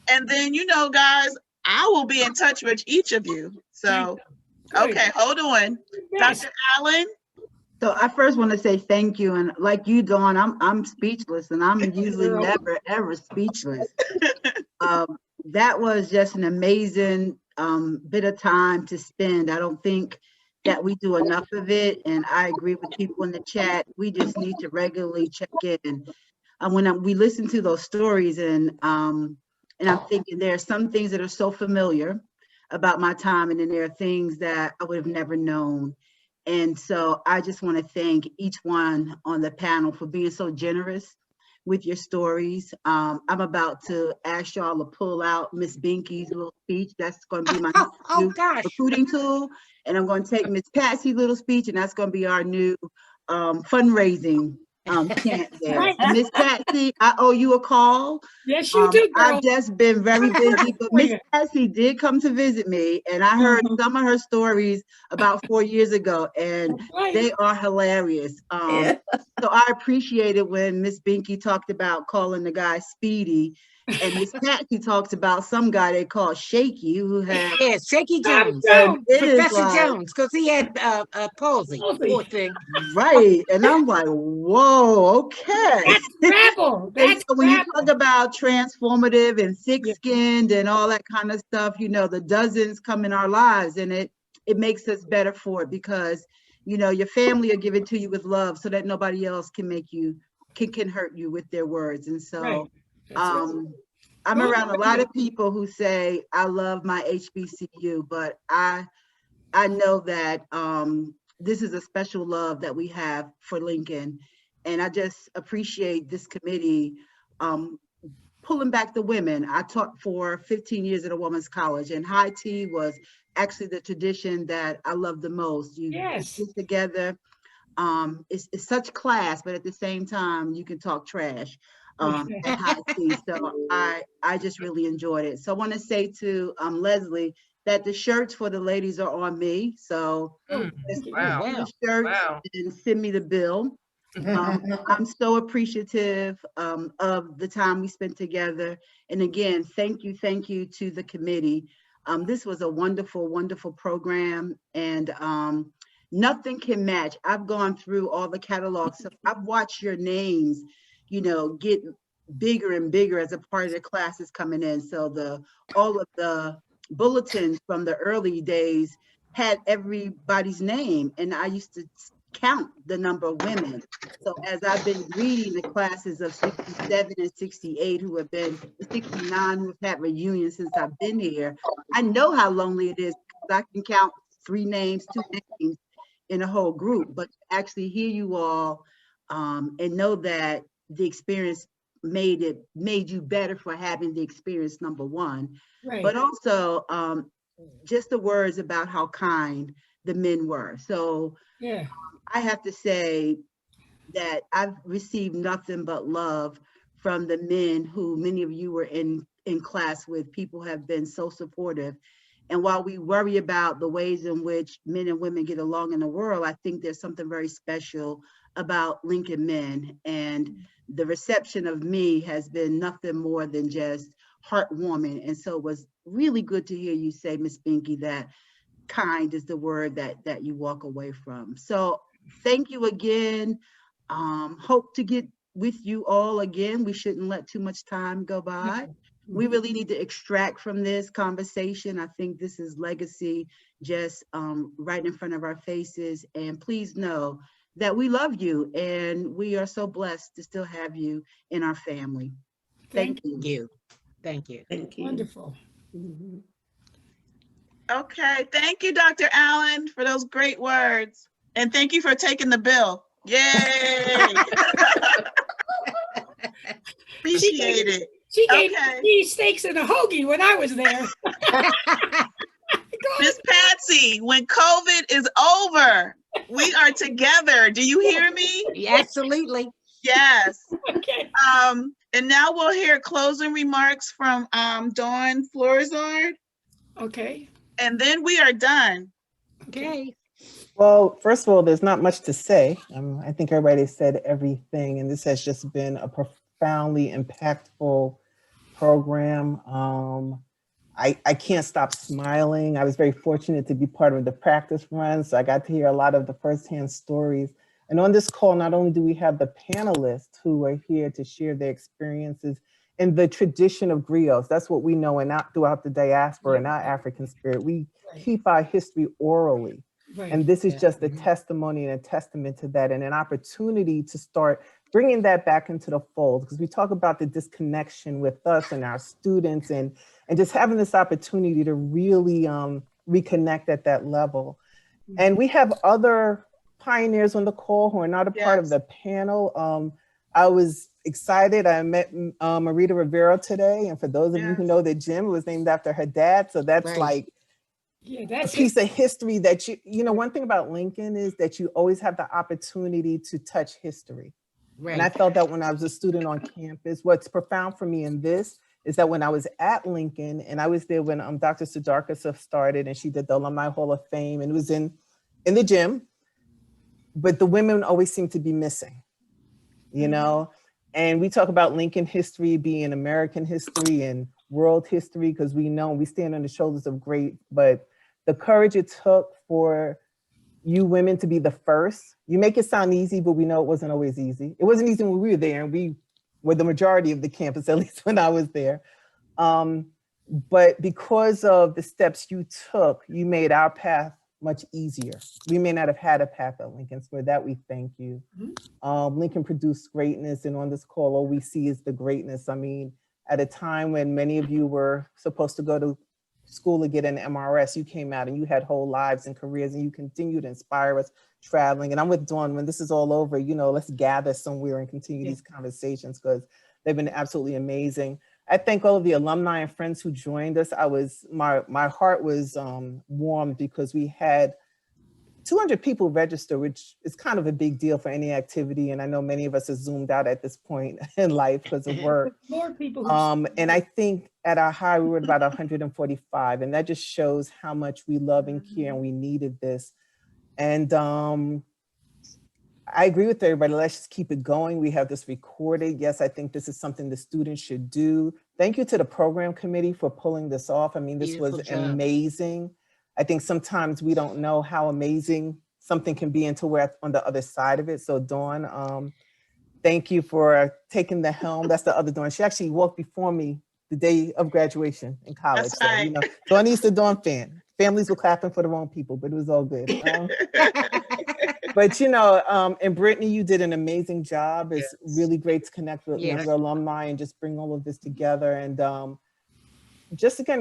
then, guys, I will be in touch with each of you. So, okay, hold on. Dr. Allen. So I first want to say thank you. And like you, Dawn, I'm speechless, and I'm usually never, ever speechless. That was just an amazing bit of time to spend. I don't think that we do enough of it, and I agree with people in the chat. We just need to regularly check in. When we listen to those stories, and I'm thinking there are some things that are so familiar about my time, and then there are things that I would have never known. And so I just want to thank each one on the panel for being so generous with your stories. I'm about to ask y'all to pull out Miss Binky's little speech. That's going to be my new recruiting tool. And I'm going to take Miss Patsy's little speech, and that's going to be our new fundraising chant there. Miss Patsy, I owe you a call. Yes, you do, girl. I've just been very busy, but Miss Patsy did come to visit me, and I heard some of her stories about 4 years ago, and they are hilarious. So I appreciated when Miss Binky talked about calling the guy Speedy, and Miss Patsy talks about some guy they call Shaky, who had Shaky Jones, Professor Jones, because he had palsy. Poor thing. Right, and I'm like, whoa, okay. That's rebel. So when you talk about transformative and thick-skinned and all that kind of stuff, the dozens come in our lives, and it makes us better for it, because your family are given to you with love, so that nobody else can make you can hurt you with their words. And so I'm around a lot of people who say I love my HBCU, but I know that this is a special love that we have for Lincoln, and I just appreciate this committee pulling back the women. I taught for 15 years at a women's college, and high tea was actually the tradition that I love the most. You get together it's such class, but at the same time, you can talk trash at high speed. So I just really enjoyed it. So I want to say to Leslie that the shirts for the ladies are on me. So just Wow. the shirts and send me the bill. I'm so appreciative of the time we spent together. And again, thank you to the committee. This was a wonderful, wonderful program, and nothing can match. I've gone through all the catalogs. So I've watched your names, get bigger and bigger as a part of the classes coming in. So all of the bulletins from the early days had everybody's name, and I used to count the number of women. So as I've been reading the classes of 67 and 68 who have been 69 who have had reunions since I've been here, I know how lonely it is because I can count 3 names, 2 names in a whole group, but to actually hear you all and know that the experience made you better for having the experience, number one, but also just the words about how kind the men were. So yeah, I have to say that I've received nothing but love from the men who many of you were in class with. People have been so supportive. And while we worry about the ways in which men and women get along in the world, I think there's something very special about Lincoln men. And the reception of me has been nothing more than just heartwarming. And so it was really good to hear you say, Miss Binky, that kind is the word that you walk away from. So thank you again. Hope to get with you all again. We shouldn't let too much time go by. We really need to extract from this conversation. I think this is legacy just right in front of our faces. And please know that we love you and we are so blessed to still have you in our family. Thank you. Thank you. Thank you. Wonderful. Okay, thank you, Dr. Allen, for those great words. And thank you for taking the bill. Yay! Appreciate it. She gave me steaks and a hoagie when I was there. Miss Patsy, when COVID is over, we are together. Do you hear me? Absolutely. Yes. Okay. And now we'll hear closing remarks from Dawn Florizard. Okay. And then we are done. Okay. Well, first of all, there's not much to say. I think everybody said everything, and this has just been a profoundly impactful program. I can't stop smiling. I was very fortunate to be part of the practice run, so I got to hear a lot of the firsthand stories. And on this call, not only do we have the panelists who are here to share their experiences in the tradition of griots, that's what we know, and not throughout the diaspora and our African spirit. We keep our history orally. And this is just a testimony and a testament to that, and an opportunity to start bringing that back into the fold, because we talk about the disconnection with us and our students, and just having this opportunity to really reconnect at that level. And we have other pioneers on the call who are not a part of the panel. I was excited. I met Marita Rivera today, and for those of you who know the gym, it was named after her dad, so that's like a piece of history that you know, one thing about Lincoln is that you always have the opportunity to touch history. And I felt that when I was a student on campus. What's profound for me in this is that when I was at Lincoln, and I was there when Dr. Sudarkasa started, and she did the Alumni Hall of Fame, and it was in the gym, but the women always seemed to be missing, you know? And we talk about Lincoln history being American history and world history, because we know we stand on the shoulders of great, but the courage it took for you women to be the first, you make it sound easy, but we know it wasn't always easy. It wasn't easy when we were there, and we were the majority of the campus, at least when I was there. But because of the steps you took, you made our path much easier. We may not have had a path at Lincoln, so for that we thank you. Lincoln produced greatness, and on this call, all we see is the greatness. I mean, at a time when many of you were supposed to go to school to get an MRS, you came out and you had whole lives and careers, and you continue to inspire us traveling. And I'm with Dawn, when this is all over, you know, let's gather somewhere and continue these conversations, because they've been absolutely amazing. I thank all of the alumni and friends who joined us. My heart was warmed because we had 200 people register, which is kind of a big deal for any activity. And I know many of us are zoomed out at this point in life because of work. More people. And I think at our high, we were at about 145. And that just shows how much we love and care, and we needed this. And I agree with everybody. Let's just keep it going. We have this recorded. Yes, I think this is something the students should do. Thank you to the program committee for pulling this off. I mean, this was amazing. I think sometimes we don't know how amazing something can be until we're on the other side of it. So Dawn, thank you for taking the helm. That's the other Dawn. She actually walked before me the day of graduation in college. That's So, right. you know, Dawn Easter, Dawn fan. Families were clapping for the wrong people, but it was all good. But you know, and Brittany, you did an amazing job. It's really great to connect with younger alumni and just bring all of this together. And just again,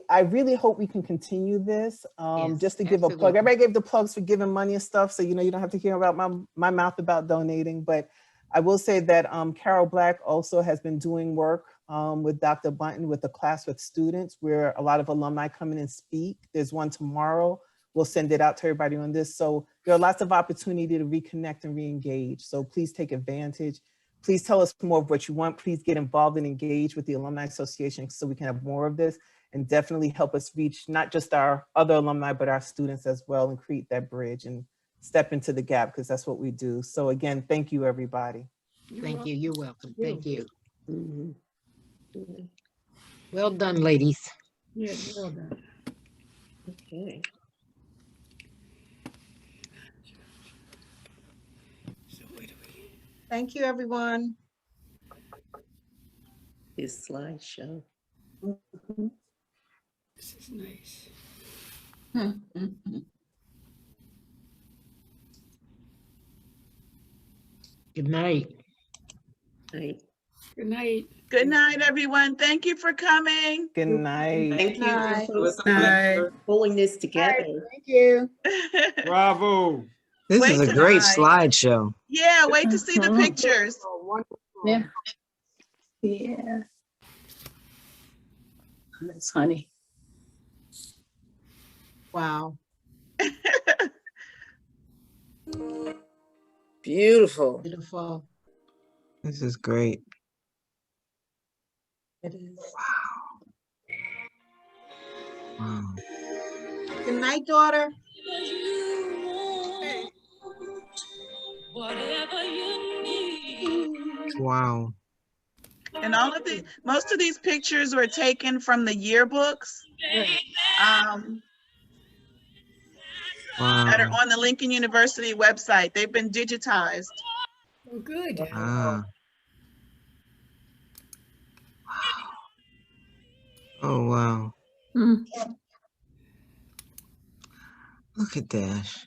I really hope we can continue this. Just to give a plug, everybody gave the plugs for giving money and stuff. So, you know, you don't have to hear about my mouth about donating, but I will say that Carol Black also has been doing work with Dr. Bunton with the class with students where a lot of alumni come in and speak. There's one tomorrow. We'll send it out to everybody on this. So there are lots of opportunity to reconnect and re-engage. So please take advantage. Please tell us more of what you want. Please get involved and engage with the Alumni Association so we can have more of this, and definitely help us reach not just our other alumni, but our students as well, and create that bridge and step into the gap, because that's what we do. So again, thank you, everybody. Thank you. You're welcome. Thank you. Mm-hmm. Well done, ladies. Yeah, well done. Okay. Thank you, everyone. This slideshow. This is nice. Good night. Night. Good night. Good night, everyone. Thank you for coming. Good night. Thank you Night. for pulling this together. Thank you. Bravo. This Wait is a till great tonight. slideshow. Yeah, wait to see the pictures. Yeah. Yeah. That's honey. Wow. Beautiful. Beautiful. This is great. It is. Wow. Good night, daughter. Wow. And most of these pictures were taken from the yearbooks that are on the Lincoln University website. They've been digitized. Oh, good. Oh, wow. Look at Dash.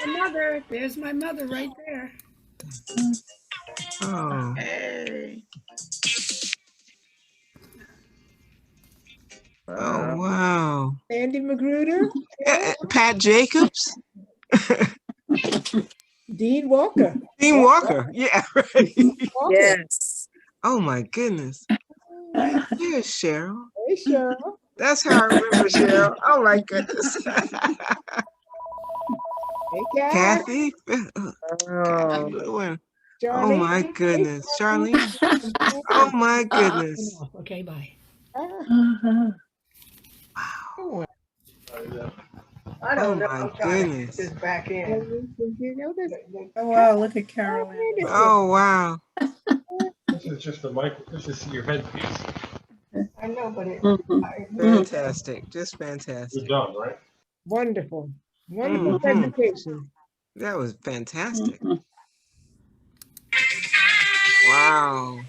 My mother. There's my mother right there. Oh. Hey. Oh, wow. Andy Magruder. Pat Jacobs. Dean Walker. Dean Walker. Yeah, right. Yes. Oh, my goodness. Here's Cheryl. Hey, Cheryl. That's how I remember Cheryl. Oh, my goodness. Hey, Kathy. Oh. Oh, my goodness. Charlene. Oh, my goodness. Okay, bye. Wow. I don't know. My goodness. This back in. Oh, wow. Look at Carolyn. Oh, wow. This is just the mic. This is your headpiece. I know, but it. Fantastic. Just fantastic. Good job, right? Wonderful. Wonderful presentation. That was fantastic. Wow.